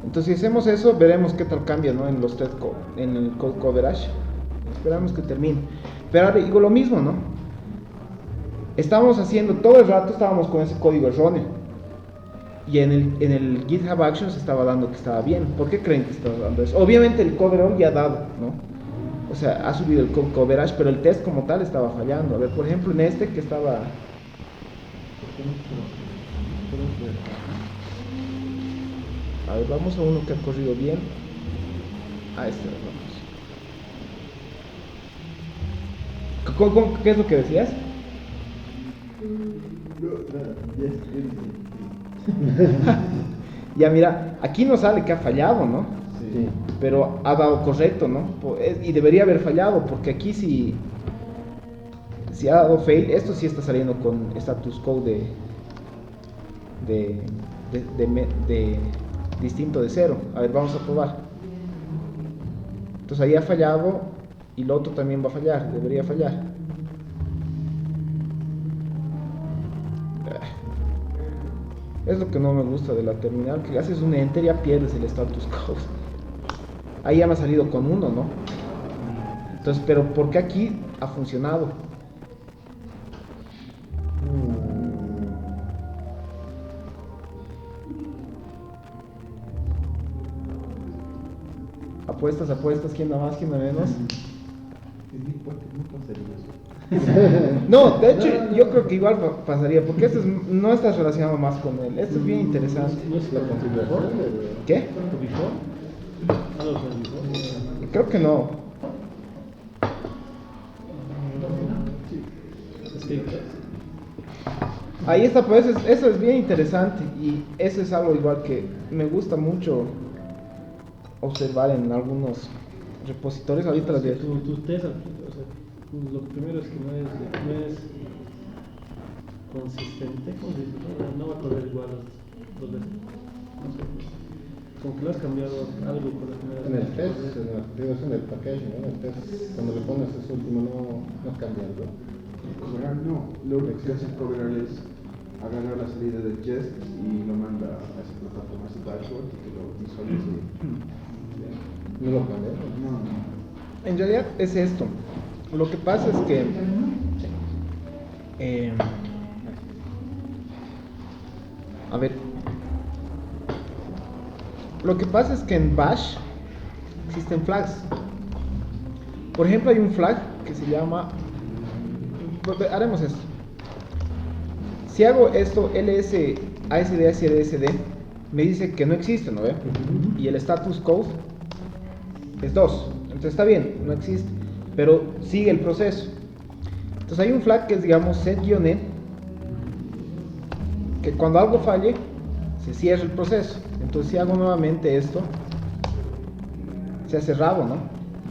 entonces si hacemos eso, veremos qué tal cambia, ¿no? En el code coverage. Esperamos que termine. Pero ahora digo lo mismo, ¿no? Estábamos haciendo, todo el rato estábamos con ese código erróneo. Y en el GitHub Actions estaba dando que estaba bien. ¿Por qué creen que estaba dando eso? Obviamente el coverall ya ha dado, ¿no? O sea, ha subido el code coverage, pero el test como tal estaba fallando. A ver, por ejemplo, en este que estaba... A ver, vamos a uno que ha corrido bien. A este, vamos. ¿Qué es lo que decías? Ya mira, aquí no sale que ha fallado, ¿no? Sí. Pero ha dado correcto, ¿no? Y debería haber fallado, porque aquí si ha dado fail, esto sí está saliendo con status code de distinto de 0. A ver, vamos a probar. Entonces ahí ha fallado y el otro también va a fallar, debería fallar. Es lo que no me gusta de la terminal, que haces un enter y ya pierdes el status code. Ahí ya me ha salido con 1, ¿no? Entonces, pero ¿por qué aquí ha funcionado? Apuestas, apuestas, ¿quién da más, quién da menos? No, de hecho yo creo que igual pasaría, porque esto no estás relacionado más con él. Esto es bien interesante. ¿No es la configuración? ¿Qué? ¿Tu before? ¿Algo con el before? Creo que no. Es que Ahí está, pues eso es bien interesante y eso es algo igual que me gusta mucho observar en algunos repositorios. Ahorita las veo. tus test, o sea, lo primero es que no es consistente, ¿cómo se dice? No va a correr igual dos veces. No sé. Como que lo has cambiado algo con la primera En el vez. test, en el package, ¿no? En el test, cuando le pones ese último no cambia algo. Cobrar no, lo único que hace cobrar es agarrar la salida del Jest y lo manda a esa plataforma, a ese dashboard y que lo visualice. No lo cambia. No. En realidad es esto. Lo que pasa es que a ver, lo que pasa es que en Bash existen flags. Por ejemplo, hay un flag que se llama, haremos esto. Si hago esto ls asd asd, me dice que no existe, ¿no ve? Y el status code es 2. Entonces está bien, no existe, pero sigue el proceso. Entonces hay un flag que es, digamos, set-e, que cuando algo falle se cierra el proceso. Entonces si hago nuevamente esto, se ha cerrado, ¿no?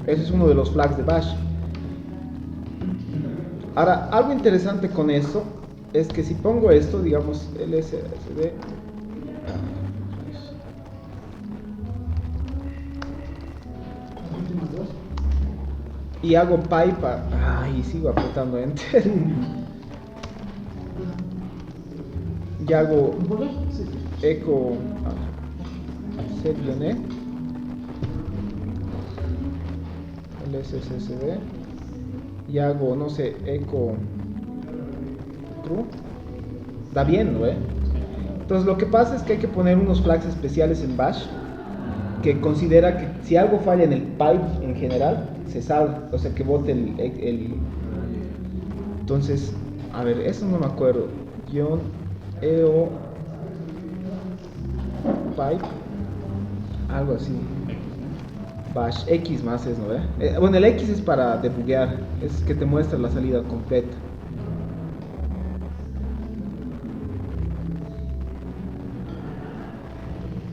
Ese es uno de los flags de Bash. Ahora, algo interesante con esto es que si pongo esto, digamos, lsd, y hago pipe, y sigo apretando enter, y hago echo set-e, lsssd, y hago, no sé, echo true, da bien, ¿no? Entonces lo que pasa es que hay que poner unos flags especiales en Bash que considera que si algo falla en el pipe en general, se salga, o sea que bote el... Entonces, a ver, eso no me acuerdo. eo pipe, algo así. Bash X más es, ¿no? Bueno, el X es para debuguear, es que te muestra la salida completa.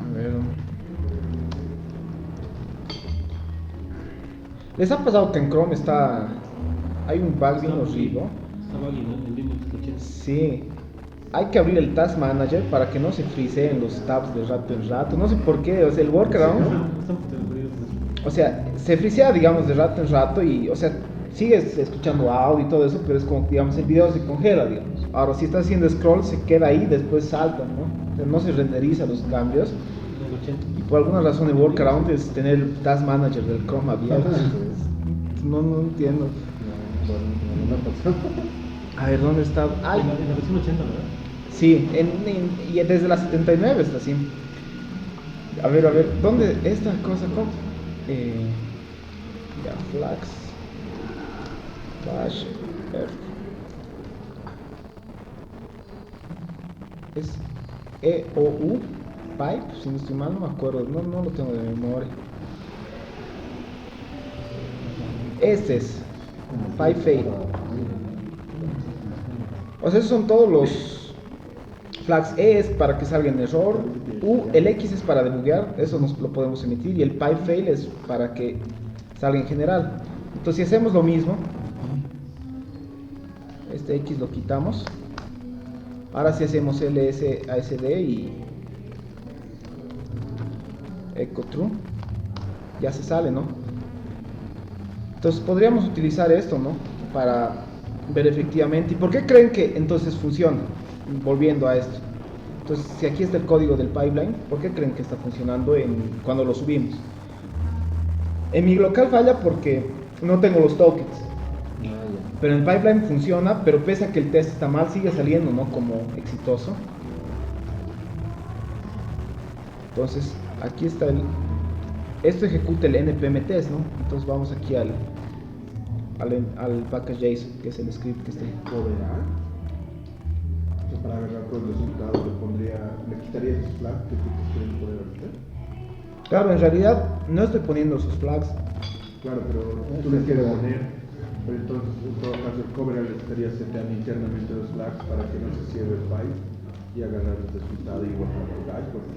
A ver. ¿Les ha pasado que en Chrome hay un bug bien horrible? Está buggy, ¿no? En Linux lo tienes. Sí. Hay que abrir el Task Manager para que no se friseen los tabs de rato en rato. No sé por qué, o sea, el workaround, o sea, se frisea, digamos, de rato en rato y, o sea, sigues escuchando audio y todo eso, pero es como, digamos, el video se congela, digamos. Ahora, si estás haciendo scroll, se queda ahí, después salta, ¿no? O sea, no se renderiza los cambios. Y por alguna razón el workaround es tener el Task Manager del Chrome abierto. No entiendo. A ver, ¿dónde está? Ay, En la versión 80, ¿verdad? sí, y desde la 79 está así. A ver, ¿dónde esta cosa? ¿Cómo? Ya, flags. Bash. Es EOU. Pipe, si no estoy mal, no me acuerdo, no lo tengo de memoria. Este es Pipe Fail. O sea, esos son todos los flags. E es para que salga en error. El X es para debuguear, eso lo podemos emitir. Y el pipe fail es para que salga en general. Entonces, si hacemos lo mismo, este X lo quitamos. Ahora si hacemos ls asd y echo true, ya se sale, ¿no? Entonces podríamos utilizar esto, ¿no? Para ver efectivamente. ¿Y por qué creen que entonces funciona? Volviendo a esto. Entonces, si aquí está el código del pipeline, ¿por qué creen que está funcionando cuando lo subimos? En mi local falla porque no tengo los tokens. Pero en el pipeline funciona, pero pese a que el test está mal, sigue saliendo, ¿no? Como exitoso. Entonces, aquí está esto ejecuta el npm test, ¿no? Entonces vamos aquí al package.json, que es el script que está ahí. Coverall. Entonces, para agarrar todo el resultado le quitaría esos flags que tú quieren poder hacer. Claro, en realidad no estoy poniendo esos flags. Claro, pero tú les quieres poner, pero entonces en todo caso el coverall le estaría seteando internamente los flags para que no se cierre el file y agarrar el resultado igual para el dashboard.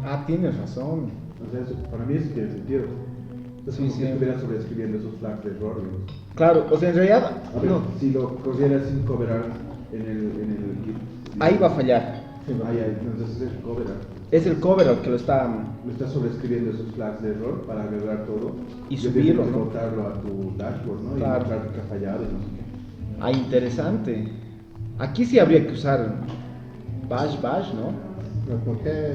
Ah, tienes razón. O sea, eso, para mí eso tiene sentido. Es Sí, como sí. si estuvieras sobreescribiendo esos flags de error. Digamos. Claro, o sea, en realidad A ver, no, si lo corrieras sin coverall en el Git. ahí va a fallar. Ahí, entonces es el coverall. Es el cover el que lo está. Lo estás sobreescribiendo esos flags de error para agarrar todo Y subirlo, ¿no? botarlo a tu dashboard, ¿no? Claro. Y mostrar que ha fallado y no sé qué. Ah, interesante. Aquí sí habría que usar bash, ¿no? Pero ¿por qué?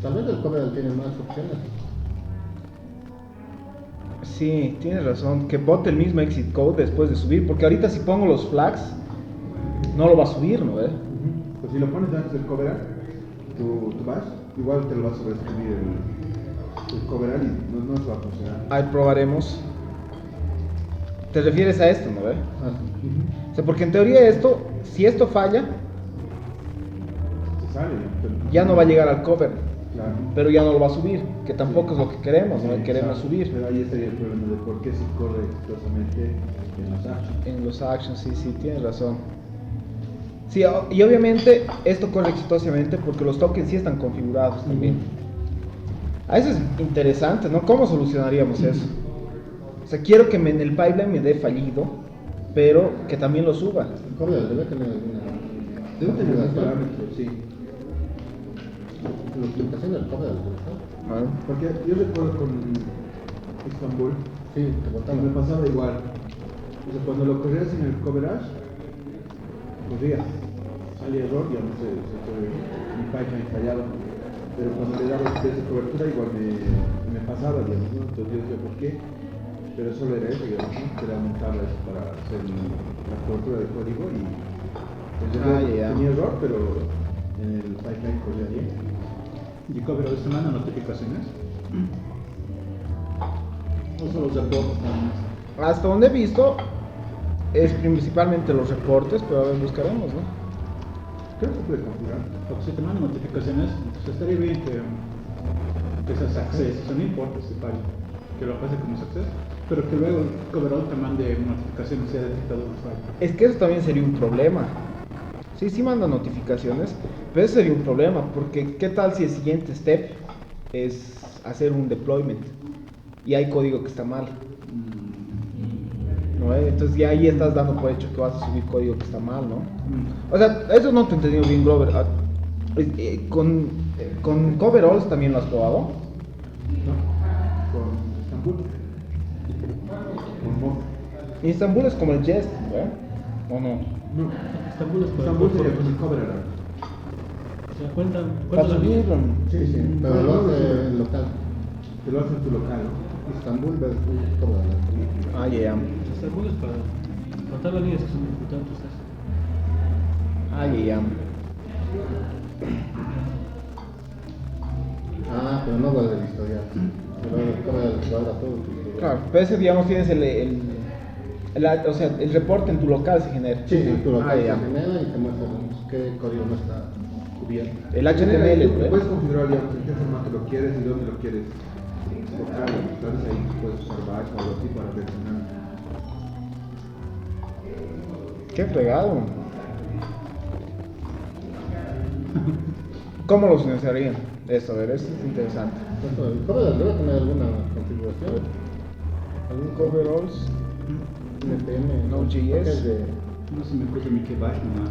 Tal vez el cover tiene más opciones. Sí, tienes razón. Que bote el mismo exit code después de subir. Porque ahorita si pongo los flags, no lo va a subir, ¿no? Pues si lo pones antes del coverall, tu bash, igual te lo va a sobreescribir el coverall y no se va a funcionar. Ahí probaremos. ¿Te refieres a esto, no? Ah, O sea, porque en teoría esto, si esto falla, Se sale, pero- ya no va a llegar al cover. Claro. Pero ya no lo va a subir, que tampoco es lo que queremos, ¿no? Sí, Queremos exacto. subir. Pero ahí estaría el problema de por qué si corre exitosamente en los actions. En los actions, sí, tienes razón. Sí, y obviamente esto corre exitosamente porque los tokens sí están configurados también. Eso es interesante, ¿no? ¿Cómo solucionaríamos eso? O sea, quiero que en el pipeline me dé fallido, pero que también lo suba. el cover debe tener alguna. Debe tener un configuración. parámetro, sí. La implementación del cover, ¿no? Porque yo recuerdo con Istanbul, Sí, te me botaba. pasaba igual. O sea, cuando lo corrías en el coverage, corría. Salía error, ya no sé, mi pipeline fallaba. Pero cuando le daba esa cobertura, igual me pasaba, digamos, ¿no? Entonces yo decía, ¿por qué? Pero solo era eso, digamos, ¿no? Que era un tablet para hacer la cobertura del código y Ya. tenía error, pero en el pipeline corría bien. ¿Y cover se manda notificaciones? ¿O solo los reportes nada más? Hasta donde he visto, es principalmente los reportes, pero a ver, buscaremos, ¿no? Creo que se puede configurar. Porque si te mandan notificaciones, pues estaría bien que esas access, o sea, no importa si falla, que lo pase como success, pero que luego el coverall te mande notificaciones si ha detectado un fallo. Es que eso también sería un problema. Sí manda notificaciones, pero eso sería un problema, porque ¿qué tal si el siguiente step es hacer un deployment y hay código que está mal? ¿No? Entonces ya ahí estás dando por hecho que vas a subir código que está mal, ¿no? O sea, eso no te he entendido bien, Glover. Con coveralls también lo has probado. ¿No? Con Istanbul. Con Moz. Istanbul es como el Jest, ¿no? ¿O no? No. Estambul es para Istanbul sería con el coverall. ¿Se da cuenta? Para ¿Cuánto subir. Sí. Pero lo hace local. Te lo hace en tu local, ¿no? Istanbul versus cover. Ah, ya. Estambul es para contar las líneas que son importantes. Ah, ya. Ah, pero no guarda el historial. Pero el cover guarda todo tu historial. Claro, pero ese, digamos, tienes o sea, el reporte en tu local se genera. Sí, tu local Ah, ya. se genera y te muestra qué código no está cubierto. El HTML, Tú ¿no? puedes configurar, digamos, en qué formato lo quieres y dónde lo quieres exportar. Entonces ahí puedes usar Bash o algo así para versionar. Qué fregado. ¿Cómo lo financiarían? Eso, a ver, eso es interesante. El cover debe tener alguna configuración. ¿Algún coveralls? NPM, Node.js. que es de No se me ocurre ni que bash nomás.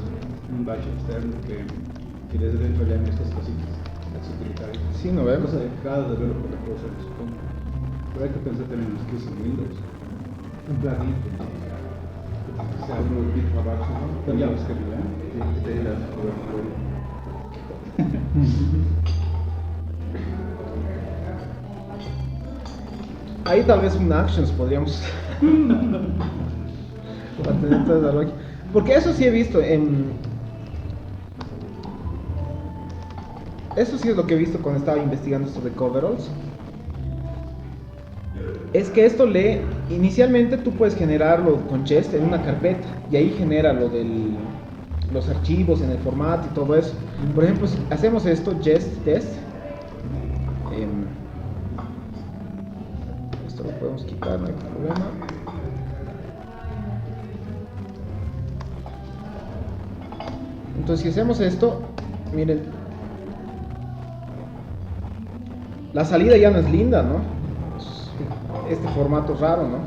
un batch externo que desde dentro ya estas cositas, las utilitarias. Sí, no vemos. Cosa de cada developer lo puede hacer, supongo. Pero hay que pensar también en los que usan Windows. Un plugin que sea uno de GitHub Actions, ¿no? También es que te dé la cobertura. Ahí tal vez un Actions podríamos para tener toda esa lógica. Porque eso sí he visto eso sí es lo que he visto cuando estaba investigando esto de coveralls. Es que esto inicialmente tú puedes generarlo con Jest en una carpeta y ahí genera lo del los archivos en el formato y todo eso. Por ejemplo, si hacemos esto, Jest test, esto lo podemos quitar, no hay problema. Entonces, si hacemos esto, miren, la salida ya no es linda, ¿no? Este formato raro, ¿no?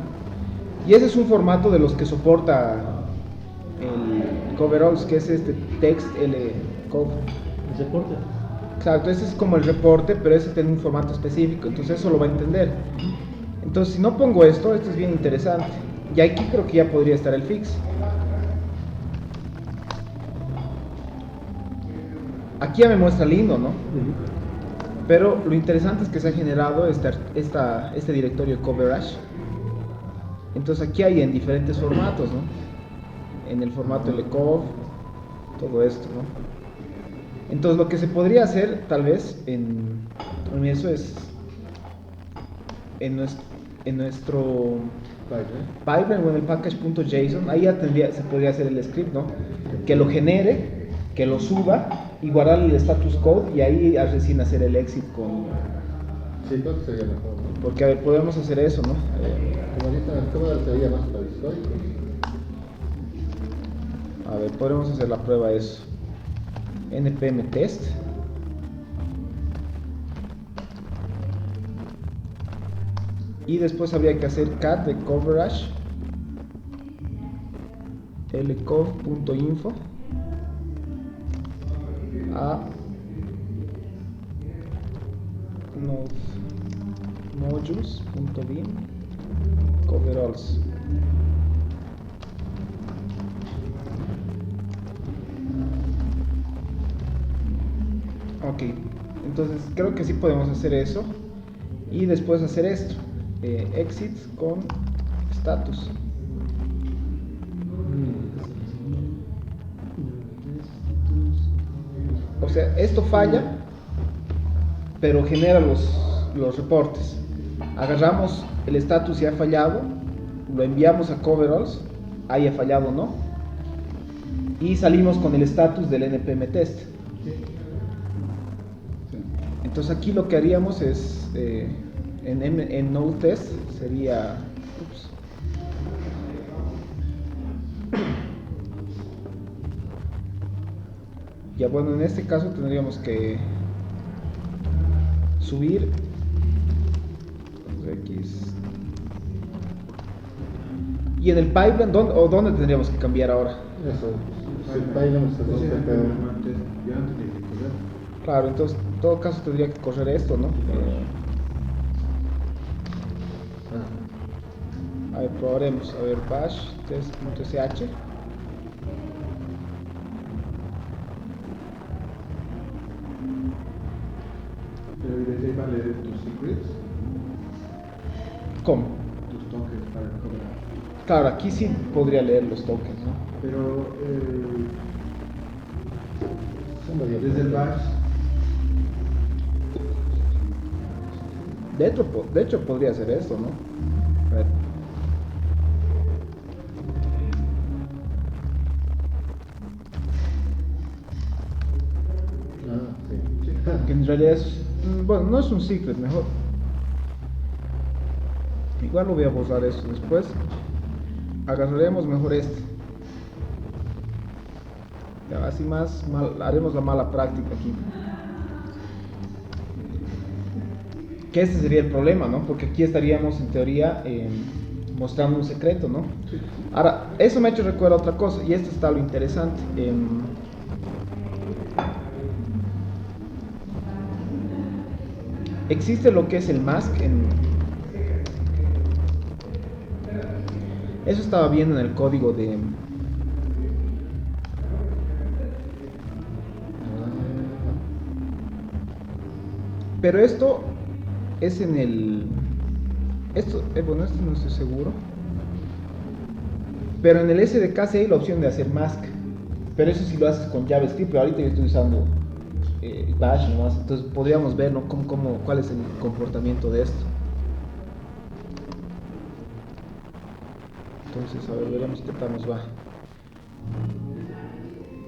Y ese es un formato de los que soporta el coveralls, que es este TextLCov. ¿El soporte? Exacto, ese es como el reporte, pero ese tiene un formato específico, entonces eso lo va a entender. Entonces, si no pongo esto es bien interesante. Y aquí creo que ya podría estar el fix. Aquí ya me muestra lindo, ¿no? Pero lo interesante es que se ha generado este directorio Coverash. Entonces aquí hay en diferentes formatos, ¿no? En el formato LCOV, todo esto, ¿no? Entonces lo que se podría hacer tal vez en eso es en nuestro pipeline o en el package.json, ahí ya se podría hacer el script, ¿no? Que lo genere, que lo suba y guardar el status code y ahí recién hacer el exit con... Sí, creo que sería mejor, ¿no? Porque a ver, podemos hacer eso, ¿no? Como ahorita el cover sería más para histórico. A ver, podemos hacer la prueba de eso. npm test. Y después habría que hacer cat de coverage lcov.info a modules.bin coveralls. Ok, entonces creo que sí podemos hacer eso y después hacer esto, exits con status. O sea, esto falla, pero genera los reportes. Agarramos el status y ha fallado, lo enviamos a coveralls, haya fallado o no, y salimos con el status del npm test. Entonces aquí lo que haríamos es en node test sería ya bueno, en este caso tendríamos que subir X y en el pipeline ¿dónde tendríamos que cambiar ahora? Eso, si el pipeline se Ese rompe, ejemplo antes, ya antes de correr. Claro, entonces en todo caso tendría que correr esto, ¿no? A ver, probaremos. A ver, bash test.sh. Pero desde ahí va a leer tus secrets, ¿Cómo? tus tokens para el coverage. Claro, aquí sí podría leer los tokens, ¿no? Pero somebody desde el bash, De hecho podría hacer esto, ¿no? A ver. sí. Que en realidad es... Bueno, no es un secret, mejor. Igual lo voy a borrar eso después. Agarraremos mejor este. Ya, así más haremos la mala práctica aquí. Que este sería el problema, ¿no? Porque aquí estaríamos en teoría mostrando un secreto, ¿no? Ahora, eso me ha hecho recuerdo otra cosa, y esto está lo interesante. existe lo que es el mask eso estaba viendo en el código de pero esto es en el bueno, esto no estoy seguro, pero en el SDK sí hay la opción de hacer mask, pero eso sí lo haces con JavaScript, pero ahorita yo estoy usando Bash nomás, entonces podríamos ver, ¿no? cuál es el comportamiento de esto. Entonces, a ver, veremos qué tal nos va.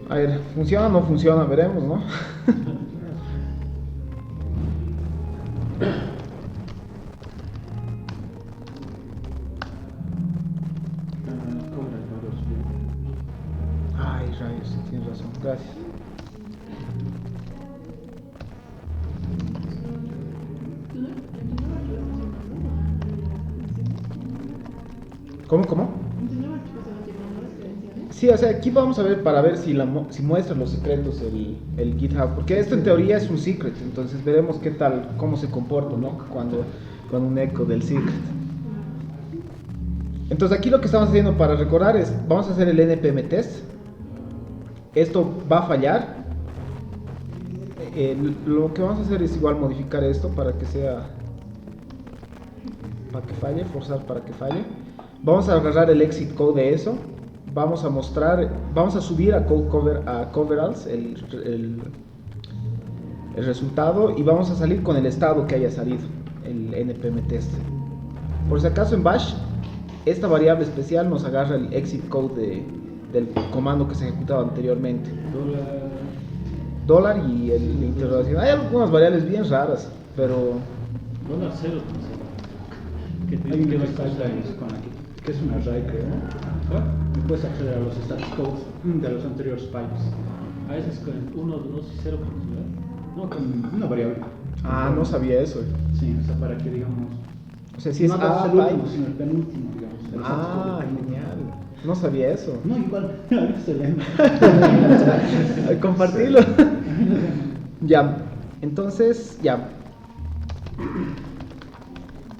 A ver, ¿funciona o no funciona? Veremos, ¿no? Ay, rayos, sí tienes razón, gracias. ¿Cómo? Sí, o sea, aquí vamos a ver para ver si muestra los secretos el GitHub, porque esto en teoría es un secret, entonces veremos qué tal, cómo se comporta, ¿no? Cuando un eco del secret. Entonces aquí lo que estamos haciendo para recordar es, vamos a hacer el npm test. Esto va a fallar. Lo que vamos a hacer es igual modificar esto para que falle, forzar para que falle. Vamos a agarrar el exit code de eso. Vamos a subir a coveralls el resultado y vamos a salir con el estado que haya salido, el npm test. Por si acaso en bash, esta variable especial nos agarra el exit code del comando que se ejecutaba anteriormente. Dólar y la interrogación. Hay algunas variables bien raras, pero... $0, que te Hay dice que una vas a usar. que es una array, creo, ¿no? Y puedes acceder a los status codes de los anteriores pipes. A veces con 1, 2 y 0, No, con una variable. Ah, no sabía eso. Sí, o sea, para que digamos... O sea, si es no hagas el pipe. último, sino el penúltimo, digamos. el status code Ah, del penúltimo. genial. No sabía eso. No, igual, excelente. Ay, compartirlo. Ya, entonces, ya.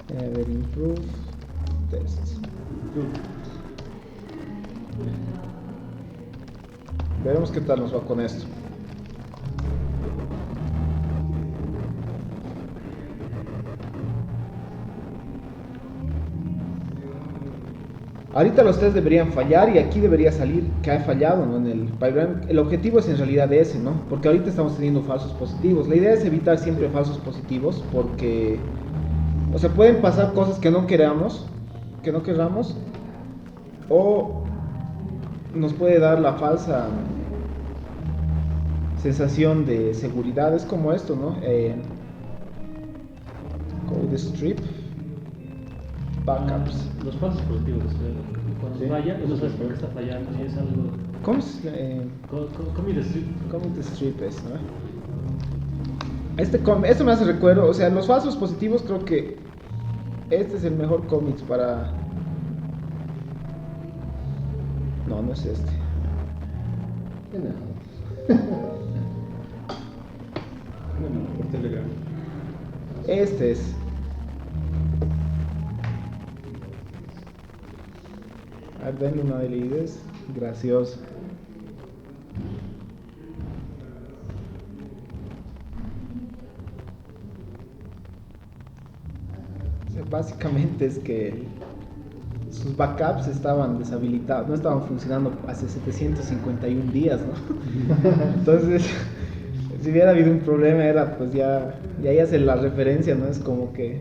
A ver, improve test. Veremos qué tal nos va con esto. Ahorita los test deberían fallar y aquí debería salir que ha fallado, ¿no? En el pipeline. El objetivo es en realidad ese, ¿no? Porque ahorita estamos teniendo falsos positivos. La idea es evitar siempre falsos positivos porque, o sea, pueden pasar cosas que no queramos, o nos puede dar la falsa sensación de seguridad. Es como esto, ¿no? Code strip. Backups. Los falsos positivos, cuando Sí. falla, no sabes por qué está fallando, y es algo... ¿Cómo es? Commit strip. Commit strip es, ¿no? Esto me hace recuerdo, o sea, los falsos positivos creo que este es el mejor commit para... No, no es este. Bueno, por Telegram. Este es. A ver, denle una de líderes. Gracioso. O sea, básicamente es que sus backups estaban deshabilitados, no estaban funcionando hace 751 días, ¿no? Entonces, si hubiera habido un problema era pues ya ahí hace la referencia, ¿no? Es como que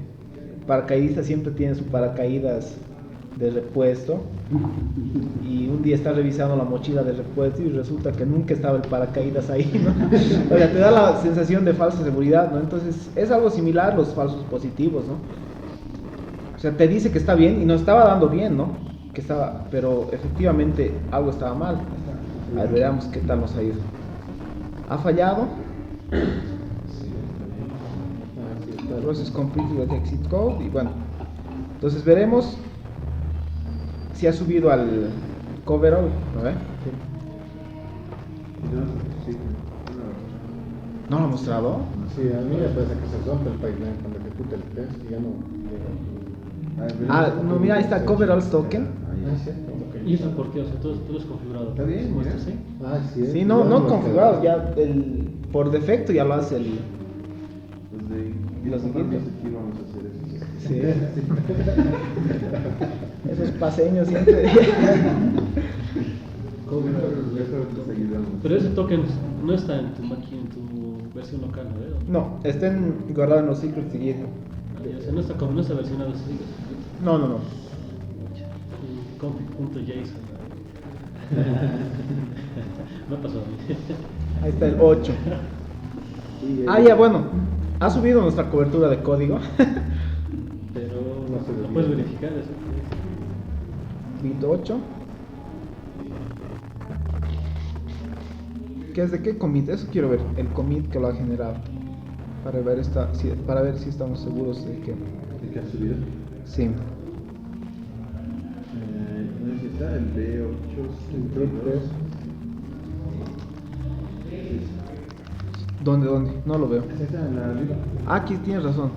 paracaidista siempre tiene su paracaídas de repuesto y un día está revisando la mochila de repuesto y resulta que nunca estaba el paracaídas ahí, ¿no? O sea, te da la sensación de falsa seguridad, ¿no? Entonces es algo similar los falsos positivos, ¿no? O sea, te dice que está bien y nos estaba dando bien, ¿no? Pero efectivamente algo estaba mal. A ver, veamos qué tal nos ha ido. Ha fallado. Process completed with exit code y bueno. Entonces veremos si ha subido al coverall, ¿no ve? ¿No lo ha mostrado? Sí, a mí me parece que se rompe el pipeline cuando ejecuta el test y ya no llega. No, mira, ahí está Cover All Token. Ah, sí. ¿Y eso por qué? O sea, todo es configurado. Está bien, ¿Cómo mira. está así? Ah, sí. Sí, no configurado, ya por defecto ya lo hace el... Los de Los de Github. Github. Aquí vamos a hacer eso. Sí. Esos paseños siempre. Pero ese token no está en tu máquina, en tu versión local, ¿no? No, estén guardados en los secrets de GitHub. O sea, no está versionado ese sitio. No. Config.json. No pasó a mí. Ahí está el 8. Ya, bueno. Ha subido nuestra cobertura de código. Pero No se lo puedes verificar eso. Bit 8. ¿Qué es de qué commit? Eso quiero ver, el commit que lo ha generado. Para ver si estamos seguros de que... ¿El que ha subido? Sí. No sé si está el B8. ¿Dónde? No lo veo. Está en la arriba. Aquí tienes razón.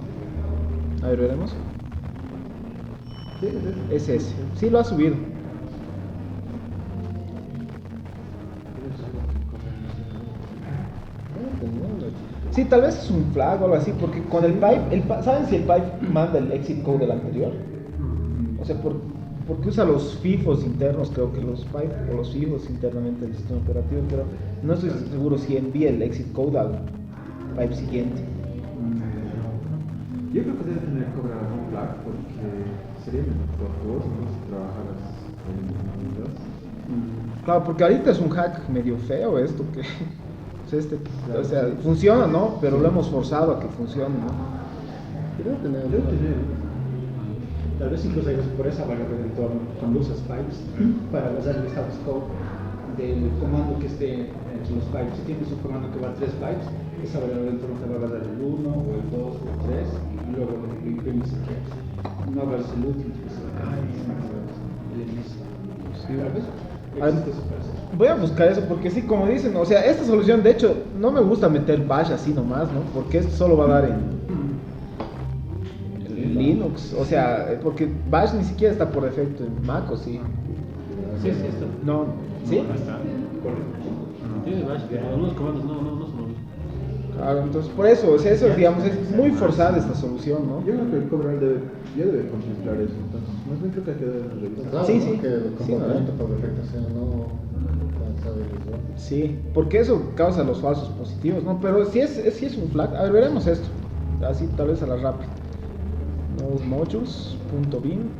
A ver, veremos. Sí, es Es ese. Sí, lo ha subido. Sí, tal vez es un flag o algo así, porque con el pipe, ¿saben si el pipe manda el exit code del anterior? O sea, porque usa los FIFOs internos, creo que los pipe o los FIFOs internamente del sistema operativo, pero no estoy seguro si envía el exit code al pipe siguiente. Yo creo que debe tener que cobrar un flag porque sería mejor para vos, ¿no? Si trabajaras en las. Claro, porque ahorita es un hack medio feo esto que... o sea, funciona, ¿no? Pero lo hemos forzado a que funcione, ¿no? Debe tener. Tal vez incluso hay por esa variable de entorno, cuando usas pipes, para basar el status code del comando que esté entre los pipes. Si tienes un comando que va a 3 pipes, esa variable de entorno te va a basar el 1 o el 2 o el 3 y luego lo imprimes si quieres. No hagas el último, el inicio. Tal vez existe eso para hacer. Voy a buscar eso porque sí, como dicen, o sea, esta solución, de hecho, no me gusta meter bash así nomás, ¿no? Porque esto solo va a dar en Linux, o sea, porque bash ni siquiera está por defecto en Mac, ¿o sí? Sí, está. No, ¿sí? No está. Tiene bash, pero algunos comandos no son los mismos. Claro, entonces por eso, o sea, eso, digamos, es muy forzada esta solución, ¿no? Yo creo que el cobrar ya debe contemplar eso, entonces, más bien creo que hay que darle una revisada. Claro, Sí, ¿no? sí. Que el Sí, comportamiento ¿no? por defecto sea no lanzado y visual. Sí, porque eso causa los falsos positivos, ¿no? Pero si es un flag, a ver, veremos esto, así tal vez a la rápida. Node modules.bin.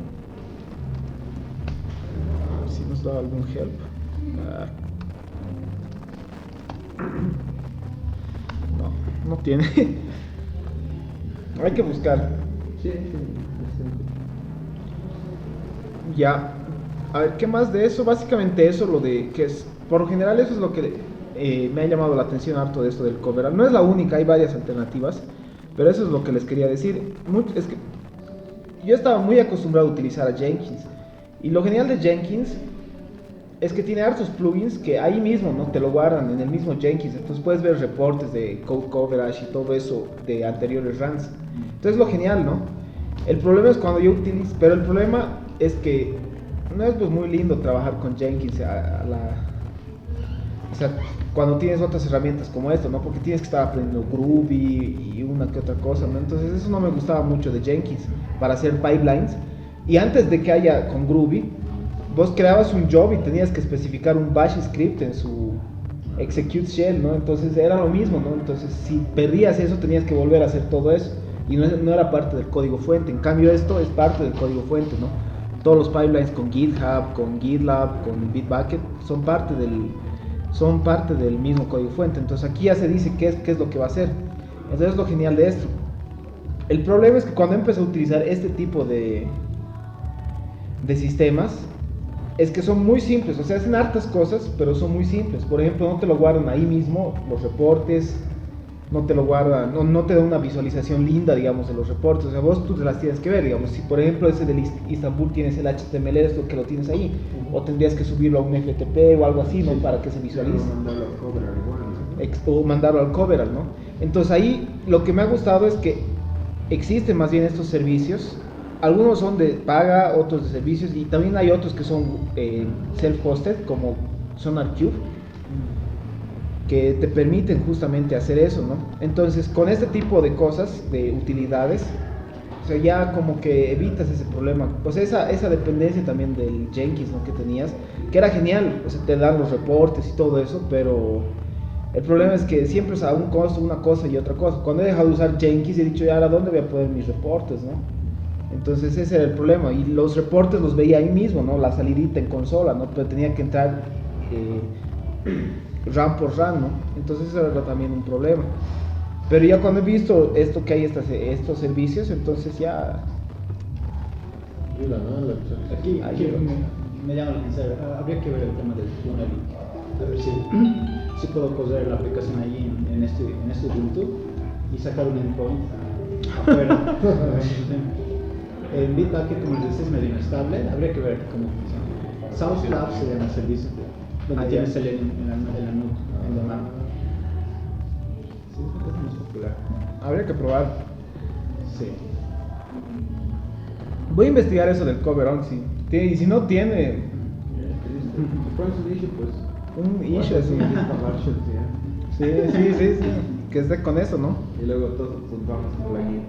Si nos da algún help. No tiene. Hay que buscar. Sí. Ya. A ver, ¿qué más de eso? Básicamente eso, lo de que es... Por lo general eso es lo que me ha llamado la atención harto de esto del coverall. No es la única, hay varias alternativas. Pero eso es lo que les quería decir. Es que yo estaba muy acostumbrado a utilizar a Jenkins. Y lo genial de Jenkins es que tiene hartos plugins que ahí mismo, ¿no? Te lo guardan en el mismo Jenkins. Entonces puedes ver reportes de code coverage y todo eso de anteriores runs. Entonces lo genial, ¿no? El problema es cuando yo utilizo... Pero el problema es que no es pues muy lindo trabajar con Jenkins o sea, cuando tienes otras herramientas como esto, ¿no? Porque tienes que estar aprendiendo Groovy y una que otra cosa, ¿no? Entonces eso no me gustaba mucho de Jenkins para hacer pipelines. Y antes de que haya con Groovy, vos creabas un job y tenías que especificar un bash script en su execute shell, ¿no? Entonces era lo mismo, ¿no? Entonces si perdías eso tenías que volver a hacer todo eso y no era parte del código fuente. En cambio esto es parte del código fuente, ¿no? Todos los pipelines con GitHub, con GitLab, con Bitbucket son parte del mismo código fuente. Entonces aquí ya se dice qué es lo que va a hacer. Entonces lo genial de esto. El problema es que cuando empecé a utilizar este tipo de sistemas, es que son muy simples, o sea, hacen hartas cosas, pero son muy simples. Por ejemplo, no te lo guardan ahí mismo los reportes, no te lo guardan, no te da una visualización linda, digamos, de los reportes. O sea, tú te las tienes que ver, digamos. Si por ejemplo ese del Istanbul tienes el HTML, es lo que lo tienes ahí, o tendrías que subirlo a un FTP o algo así, ¿no? Para que se visualice. Mandarlo a cobrar igual, ¿no? o mandarlo al coverall, ¿no? Entonces ahí lo que me ha gustado es que existen más bien estos servicios. Algunos son de paga, otros de servicios, y también hay otros que son self-hosted, como SonarQube, que te permiten justamente hacer eso, ¿no? Entonces, con este tipo de cosas, de utilidades, o sea, ya como que evitas ese problema. O sea, esa dependencia también del Jenkins, ¿no? Que tenías, que era genial, o sea, te dan los reportes y todo eso, pero el problema es que siempre es a un costo una cosa y otra cosa. Cuando he dejado de usar Jenkins, he dicho, ya, ¿ahora dónde voy a poner mis reportes, no? Entonces ese era el problema, y los reportes los veía ahí mismo, ¿no? La salidita en consola, ¿no? Pero tenía que entrar RAM por RAM, ¿no? Entonces eso era también un problema. Pero ya cuando he visto esto que hay estos servicios, entonces ya... Aquí me llama la atención, habría que ver el tema del túnel, a ver si puedo correr la aplicación ahí en este Ubuntu y sacar un endpoint afuera. El Bitbucket, como les decía, es medio inestable, habría que ver cómo funciona. South Lab se llama el servicio, donde tienes el en la NUC, en la mano. Sí, es más popular. Habría que probar. Sí. Voy a investigar eso del coverall, sí. Y si no tiene ¿Cuál es el issue? Pues. un issue así. Sí, que esté con eso, ¿no? Y luego todos tus bajas plugin.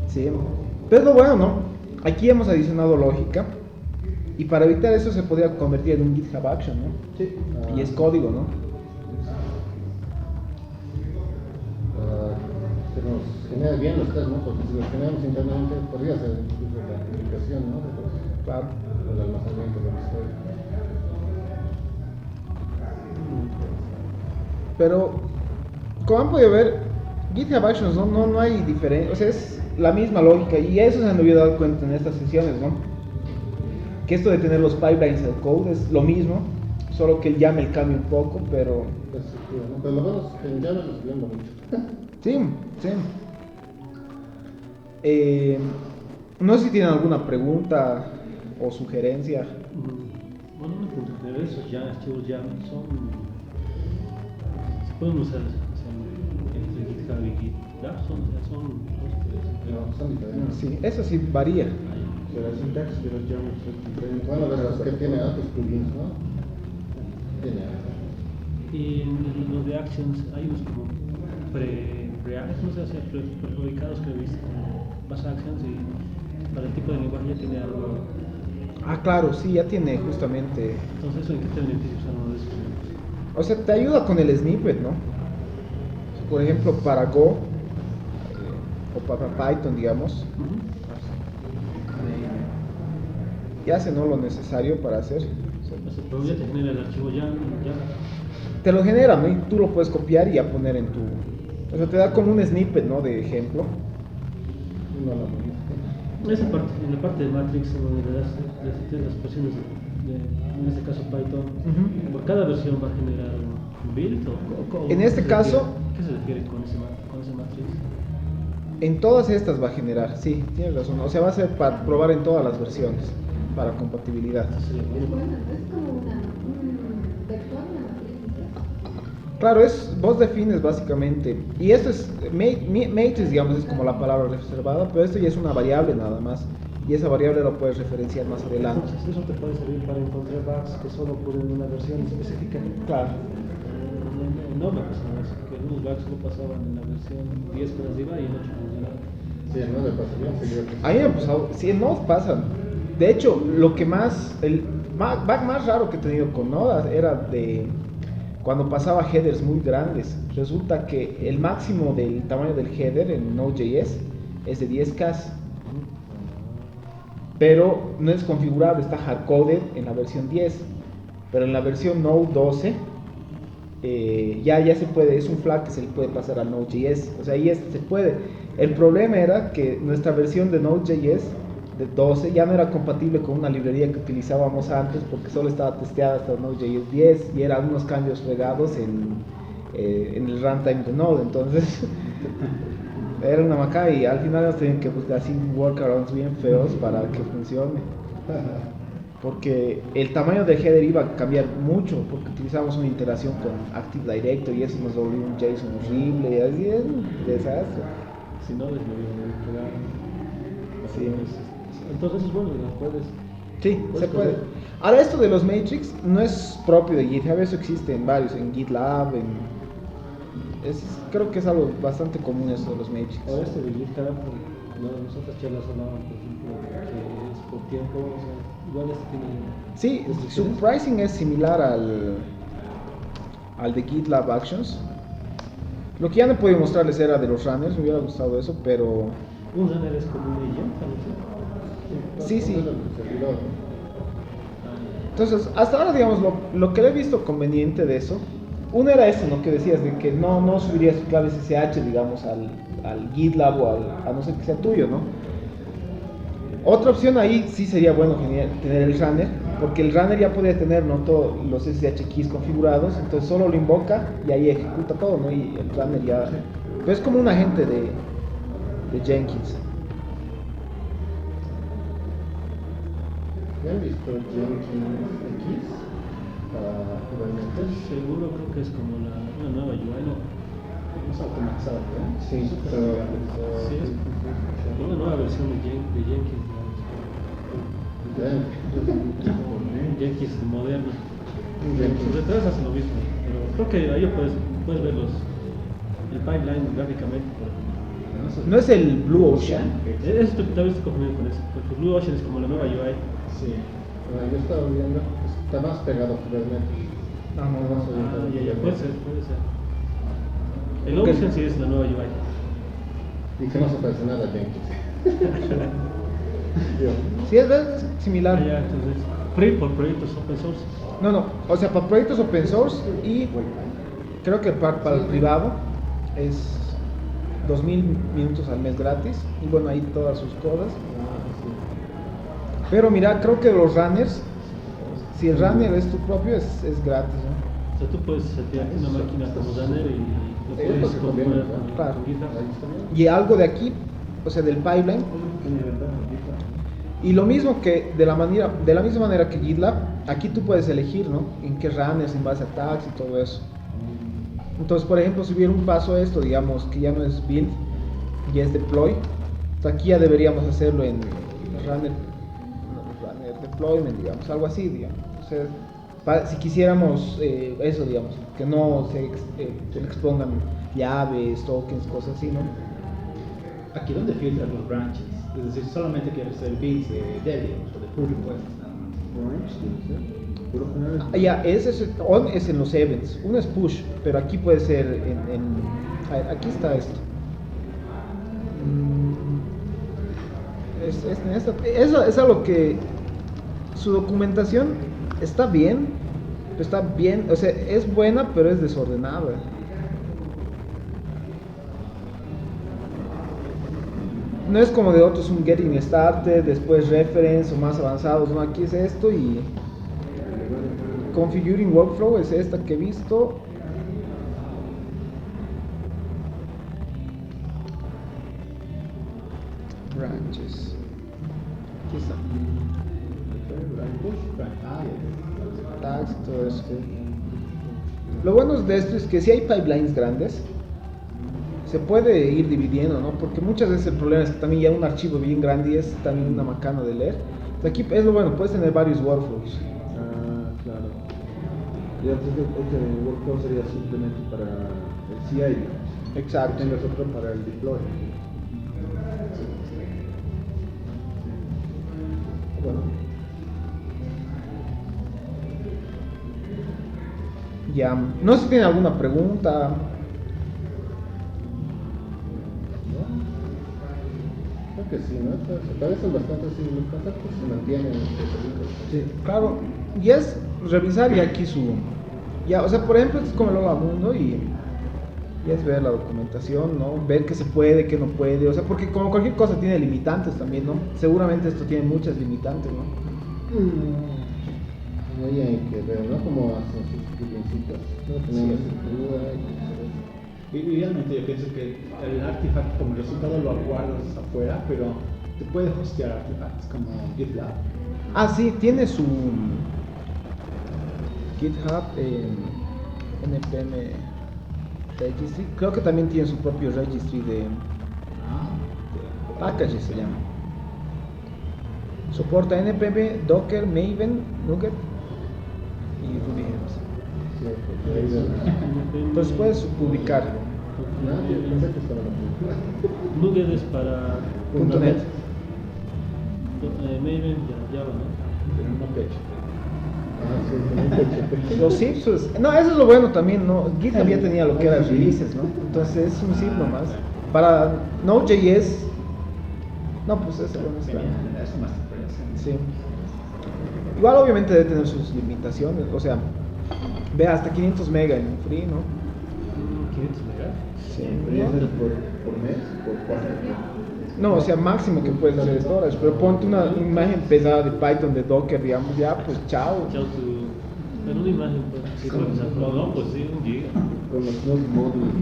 Sí, pero lo bueno, ¿no? Aquí hemos adicionado lógica, y para evitar eso se podría convertir en un GitHub Action, ¿no? Sí. Y es código, ¿no? Que nos genere bien los test, ¿no? Porque si los generamos internamente, podría ser incluso la aplicación, ¿no? Claro. El almacenamiento de la historia. Pero, como han podido ver, GitHub Actions no hay diferencia, o sea, es la misma lógica, y eso se han debido dar cuenta en estas sesiones, ¿no? Que esto de tener los pipelines del code es lo mismo, solo que el YAML cambia un poco, pero... Pues, sí, ¿no? Pero lo bueno es que en Java lo estudiando mucho. Sí. No sé si tienen alguna pregunta o sugerencia. Bueno, una pregunta general, esos ya archivos ya se pueden usar entre GitHub y GitLab, No, son diferentes. Sí, eso sí varía. Pero la sintaxis de los YAML es diferente. Bueno, de los que tiene altos plugins, ¿no? Tiene altos. Y en los de Actions hay unos como no sé, prefabricados que he visto como más Actions, y para el tipo de lenguaje ya tiene algo. Ah, claro, sí, ya tiene justamente... Entonces, ¿eso en qué te beneficia usar uno de esos? O sea, te ayuda con el snippet, ¿no? Por ejemplo, para Go o para Python, digamos, y hace, ¿no?, lo necesario para hacer. Pero ya te genera el archivo ya. Te lo genera, ¿no? Y tú lo puedes copiar y ya poner en tu... O sea, te da como un snippet, ¿no?, de ejemplo. No, no. Esa parte, en la parte de Matrix, donde le das las versiones en este caso Python, por cada versión va a generar un build o En este caso... ¿Qué se refiere con ese Matrix? En todas estas va a generar, sí, tienes razón. O sea, va a ser para probar en todas las versiones, para compatibilidad. Bueno, es como un vector, una matriz. Claro, vos defines básicamente, y esto es, matrix, digamos, es como la palabra reservada, pero esto ya es una variable nada más, y esa variable lo puedes referenciar más adelante. Entonces, eso te puede servir para encontrar bugs que solo ocurren en una versión específica. Claro. No me pasaba eso, que algunos bugs solo pasaban en la versión 10 para arriba y en 8 funcionaba. Sí, no le pasaría seguido. A mí me ha pasado, sí, en Node pasan. De hecho, lo que el bug más raro que he tenido con Node era de cuando pasaba headers muy grandes. Resulta que el máximo del tamaño del header en Node.js es de 10K, pero no es configurable, está hardcoded en la versión 10, pero en la versión Node 12 ya se puede, es un flag que se le puede pasar a Node.js, o sea, ahí se puede. El problema era que nuestra versión de Node.js de 12 ya no era compatible con una librería que utilizábamos antes, porque solo estaba testeada hasta Node.js 10 y eran unos cambios fregados en el runtime de Node, entonces era una macana, y al final nos tenían que buscar así workarounds bien feos para que funcione. porque el tamaño del header iba a cambiar mucho, porque utilizamos una integración con Active Directory y eso nos volvió un JSON horrible, y así es un desastre. Si no, les lo iban a pegar. Sí. Entonces es bueno, ¿no? Puedes. Sí, Puedes se puede. coger. Ahora, esto de los Matrix no es propio de GitHub, eso existe en varios, en GitLab, creo que es algo bastante común esto de los Matrix. O este de GitHub, nosotros charlas hablaban, por ejemplo, que es por tiempo, o sea, igual este tiene. Sí, su restricciones. pricing es similar al de GitLab Actions. Lo que ya no he podido mostrarles era de los runners, me hubiera gustado eso, pero Un runner es como un agent, ¿no? sí, sí. Servidor. Entonces, hasta ahora, digamos, lo que le he visto conveniente de eso, uno era eso, ¿no? Que decías de que no subirías tu clave SSH, digamos, al GitLab o a no ser que sea tuyo, ¿no? Otra opción ahí sí sería bueno tener el runner, porque el runner ya podría tener, ¿no? Todos los SSH keys configurados, entonces solo lo invoca y ahí ejecuta todo, ¿no? Y el runner ya... Pero es como un agente de Jenkins. ¿Ya han visto Jenkins X para Kubernetes? Seguro creo que es como una nueva UI, ¿no? Es automatizado, ¿verdad? Sí, pero... Sí, es una nueva versión de Jenkins, ¿no? Jenkins moderno. Sus detrás hacen lo mismo, pero creo que ahí puedes ver el pipeline gráficamente. ¿No es el Blue Ocean? Eso tal vez estoy confundiendo con eso, porque Blue Ocean es como la nueva UI. Sí. Yo estaba viendo, está más pegado a Kubernetes. Más orientado a Ya, puede ser. El Ok. Ocean sí es la nueva UI. Y que no se parece nada a Jenkins. Sí, es similar. Ya, entonces, por proyectos open source. No, o sea, para proyectos open source y creo que para el privado es 2.000 minutos al mes gratis y bueno, ahí todas sus cosas. Pero mira, creo que los runners, si el runner es tu propio, es gratis, ¿no? O sea, tú puedes setear una máquina como runner y lo Es puedes lo que conviene, configurar ¿no? con Claro. GitHub. Ahí está bien. Y algo de aquí, o sea, del pipeline. Y lo mismo que de la misma manera que GitLab, aquí tú puedes elegir, ¿no? En qué runners, en base a tags y todo eso. Entonces, por ejemplo, si hubiera un paso a esto, digamos, que ya no es build, ya es deploy, pues aquí ya deberíamos hacerlo en runner deployment, digamos, algo así, digamos. O sea, si quisiéramos eso, digamos, que no se expongan llaves, tokens, cosas así, ¿no? Aquí donde filtran los branches, es decir, solamente quieres hacer builds de digamos, o de pull requests nada más. Por lo general Ah, ya, on es en los events, uno es push, pero aquí puede ser a ver, aquí está esto. Eso es algo que su documentación está bien, o sea, es buena, pero es desordenada. No es como de otros, un getting started, después reference o más avanzados, no, aquí es esto y configuring workflow es esta que he visto. Branches. Aquí está. Tags, todo eso. Lo bueno de esto es que si hay pipelines grandes, se puede ir dividiendo, ¿no? Porque muchas veces el problema es que también ya un archivo bien grande y es también una macana de leer. Aquí es lo bueno, puedes tener varios workflows. Ah, claro. Y antes de el workflow sería simplemente para el CI, digamos. Exacto. Y tengas otro para el deploy. Bueno, Ya, no sé si tienen alguna pregunta. creo que sí, ¿no? Se parecen bastante, sí, los conceptos se mantienen. Sí, claro. Y es revisar ya aquí ya, o sea, por ejemplo, es como el mundo y es ver la documentación, ¿no? Ver qué se puede, qué no puede, o sea, porque como cualquier cosa tiene limitantes también, ¿no? Seguramente esto tiene muchas limitantes, ¿no? Ahí hay que ver, ¿no? Cómo hacen sus plugincitos, ¿no? Tener estructura y cosas. Y realmente yo pienso que el artifact como resultado lo guardas afuera, pero te puede hostear artifacts como GitLab. Ah, sí, tiene su GitHub npm registry. Creo que también tiene su propio registry de packages, se llama. Soporta npm, Docker, Maven, Nugget y RubyGems. Entonces puedes publicar. Pensé que estaba en Nugget es para .NET. Maven, Java, ¿no? Pero no pecho. Los zips, pues, no, eso es lo bueno también, ¿no? GitHub ya tenía lo que eran releases, ¿no? Entonces es un zip nomás. Para Node.js, no, pues eso no está. Eso más te parece. Sí. Igual obviamente debe tener sus limitaciones, o sea, ve hasta 500 mega en free, ¿no? 500 megas. Sí. ¿Pero es por mes? ¿Por cuánto? No, o sea, máximo que puedes hacer storage, pero ponte una imagen pesada de Python, de Docker, digamos, ya, pues chao. Chao tu. En una imagen, pues. Sí, no, pues sí, 1 giga. Con los dos módulos,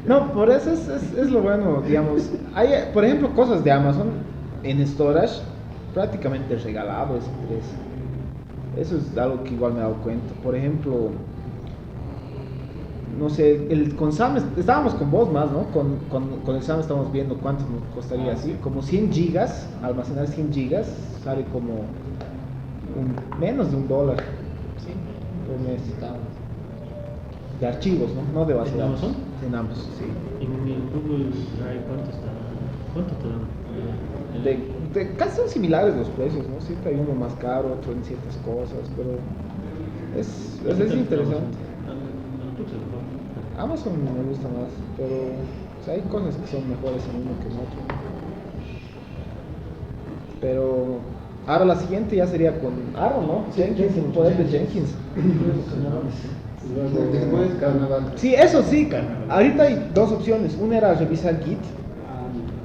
No, por eso es lo bueno, digamos. Hay, por ejemplo, cosas de Amazon en storage prácticamente regalado ese precio. Eso es algo que igual me he dado cuenta. Por ejemplo, no sé, con Sam estábamos con vos más, ¿no? Con el Sam estamos viendo cuánto nos costaría así. Como 100 gigas, almacenar 100 gigas sale como menos de $1 por mes. De archivos, ¿no? No de base de ¿En datos. Amazon? En Amazon, sí. En Google Drive, ¿cuánto está? ¿Cuánto te dan? Casi son similares los precios, ¿no? Siempre hay uno más caro, otro en ciertas cosas, pero es interesante. Amazon me gusta más, pero o sea, hay cosas que son mejores en uno que en otro. Pero ahora la siguiente ya sería con Aaron, ¿no? Jenkins, el poder de Jenkins. Después Carnaval. Sí, eso sí. Ahorita hay dos opciones. Una era revisar Git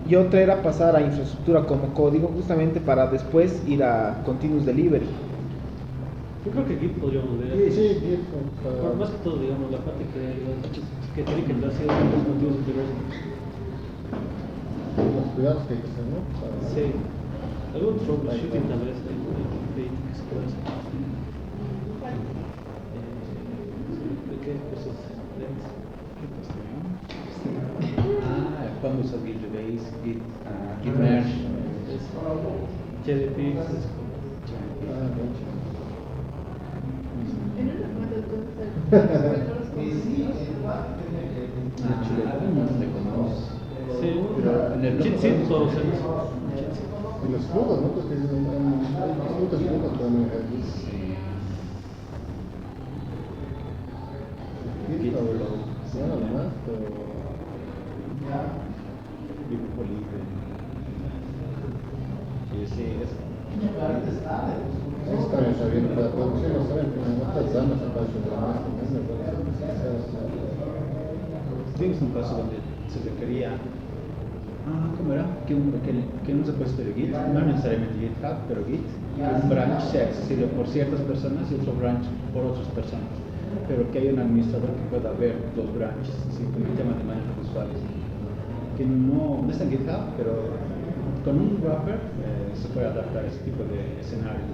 y otra era pasar a infraestructura como código, justamente para después ir a Continuous Delivery. Yo creo que Git podríamos ver. Sí, Git. Por más que todo, digamos, la parte que tiene que dar ciertos continuos integration. Los cuidados que hay que hacer, ¿no? Sí. Algún troubleshooting tal vez de que se puede hacer. ¿De qué cosas? Cuando usas Git Rebase, Git Merge. JDP. En una cuando entonces Sí, Pero en el sí, puedo usar eso. Y los flujos, ¿no? Porque hay muchos flujos con el Git. Git o lo funciona nomás, pero... Dibujo libre. Sí, eso. Eso también está bien para la producción, no saben que en otras damas aparte de la más Tienes un caso donde se requería, ¿cómo era? Que un repositorio Git, no necesariamente GitHub, pero Git, que un branch sea accesible por ciertas personas y otro branch por otras personas, pero que haya un administrador que pueda ver los branches, así con el tema de manejo de usuarios, que no está en GitHub, pero con un wrapper se puede adaptar a ese tipo de escenarios.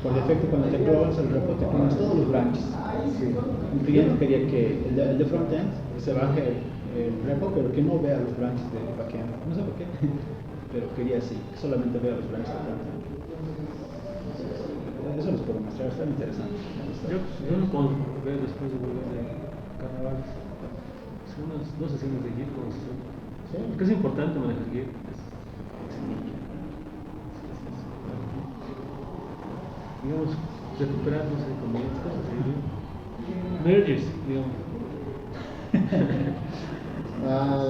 Por defecto, cuando te clones el repo, te clones todos los branches. Un cliente quería que el de frontend se baje el repo, pero que no vea los branches de backend. No sé por qué, pero quería así, que solamente vea los branches de frontend. Eso les puedo mostrar, está interesante. Yo no puedo ver después de volver de carnaval. Son unas 2 sesiones de Git, como se llama. Porque es importante manejar Git. Digamos, recuperar, no sé, comienzos, cosas así, ¿no? Mergers, digamos.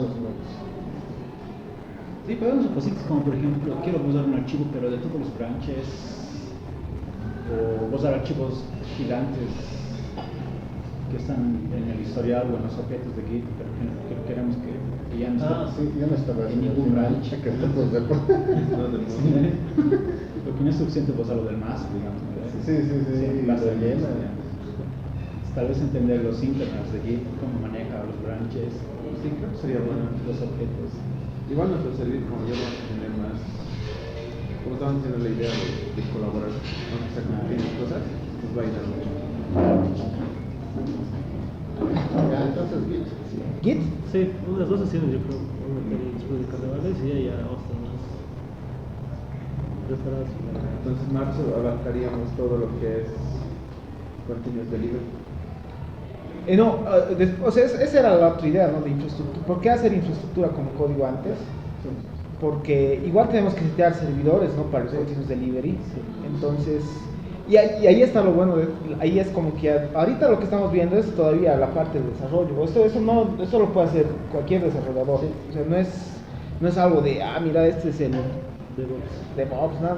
los blogs. Sí, podemos hacer cositas como, por ejemplo, quiero usar un archivo, pero de todos los branches, o usar archivos gigantes que están en el historial o en los objetos de Git, pero que queremos que ya no esté Sí, yo no estaba en ningún branch. Que todos de acuerdo. Porque no es suficiente usar lo del más, digamos. ¿no? Sí, Basta lo llena. Tal vez entender los syntax de Git, cómo maneja los los branches, Sí, creo que sería bueno. los objetos. Igual nuestro servicio, como ya vamos a tener más, como estaban diciendo la idea de colaborar, aunque sea con pequeñas cosas, nos va a ayudar mucho. Ya, entonces, Git. Git. Sí, unas 2 sesiones yo creo. Vamos a meter después de carnavales y ya vamos a estar más preparados. Entonces, marzo abarcaríamos todo lo que es continuous delivery. No, o sea, esa era la otra idea, ¿no? De infraestructura. ¿Por qué hacer infraestructura como código antes? Porque igual tenemos que setear servidores, ¿no? Para el continuous delivery. Entonces, y ahí está lo bueno, ahí es como que ahorita lo que estamos viendo es todavía la parte de desarrollo. Eso lo puede hacer cualquier desarrollador. O sea, no es algo de, mira, este es el DevOps, no.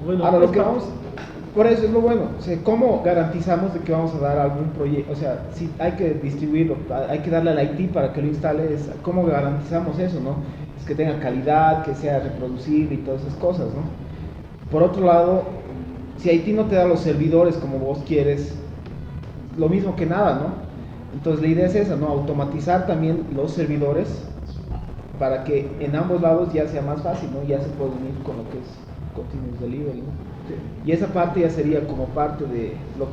Bueno, Ahora lo que vamos, por eso es lo bueno, o sea, ¿cómo garantizamos de que vamos a dar algún proyecto? O sea, si hay que distribuirlo, hay que darle al IT para que lo instale, ¿cómo garantizamos eso, no? Es que tenga calidad, que sea reproducible y todas esas cosas, ¿no? Por otro lado, si IT no te da los servidores como vos quieres, lo mismo que nada, ¿no? Entonces la idea es esa, ¿no? Automatizar también los servidores para que en ambos lados ya sea más fácil, ¿no? Ya se puede unir con lo que es continuous delivery, ¿no? Y esa parte ya sería como parte de lo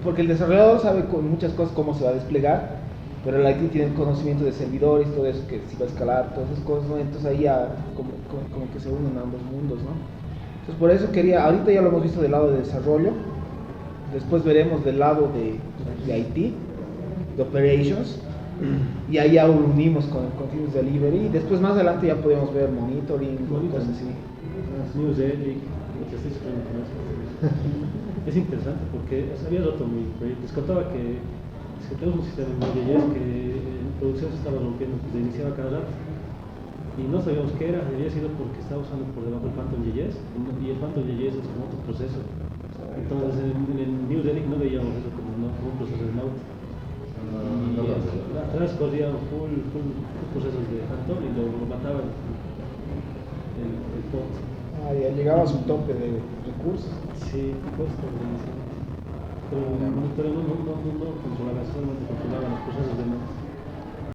porque el desarrollador sabe con muchas cosas cómo se va a desplegar, pero el IT tiene el conocimiento de servidores, todo eso, que si va a escalar, todas esas cosas, ¿no? Entonces ahí ya como que se unen ambos mundos, ¿no? Entonces por eso ahorita ya lo hemos visto del lado de desarrollo, después veremos del lado de IT, de operations, y ahí ya lo unimos con el continuous delivery, y después más adelante ya podemos ver monitoring, cosas así. News Edic, es interesante porque había roto mi proyecto. Les contaba que tenemos un sistema en Node.js que en producción se estaba rompiendo, se iniciaba cada rato y no sabíamos qué era. Había sido porque estaba usando por debajo el Phantom.js y el Phantom.js es como otro proceso. Entonces en el News Edic no veíamos eso como un proceso de Node. Atrás corría full procesos de Phantom y lo mataba el pod. Ya llegaba a su tope de recursos. Sí, cuesta organizar. Pero no controlaba, solamente controlaba los procesos de Node.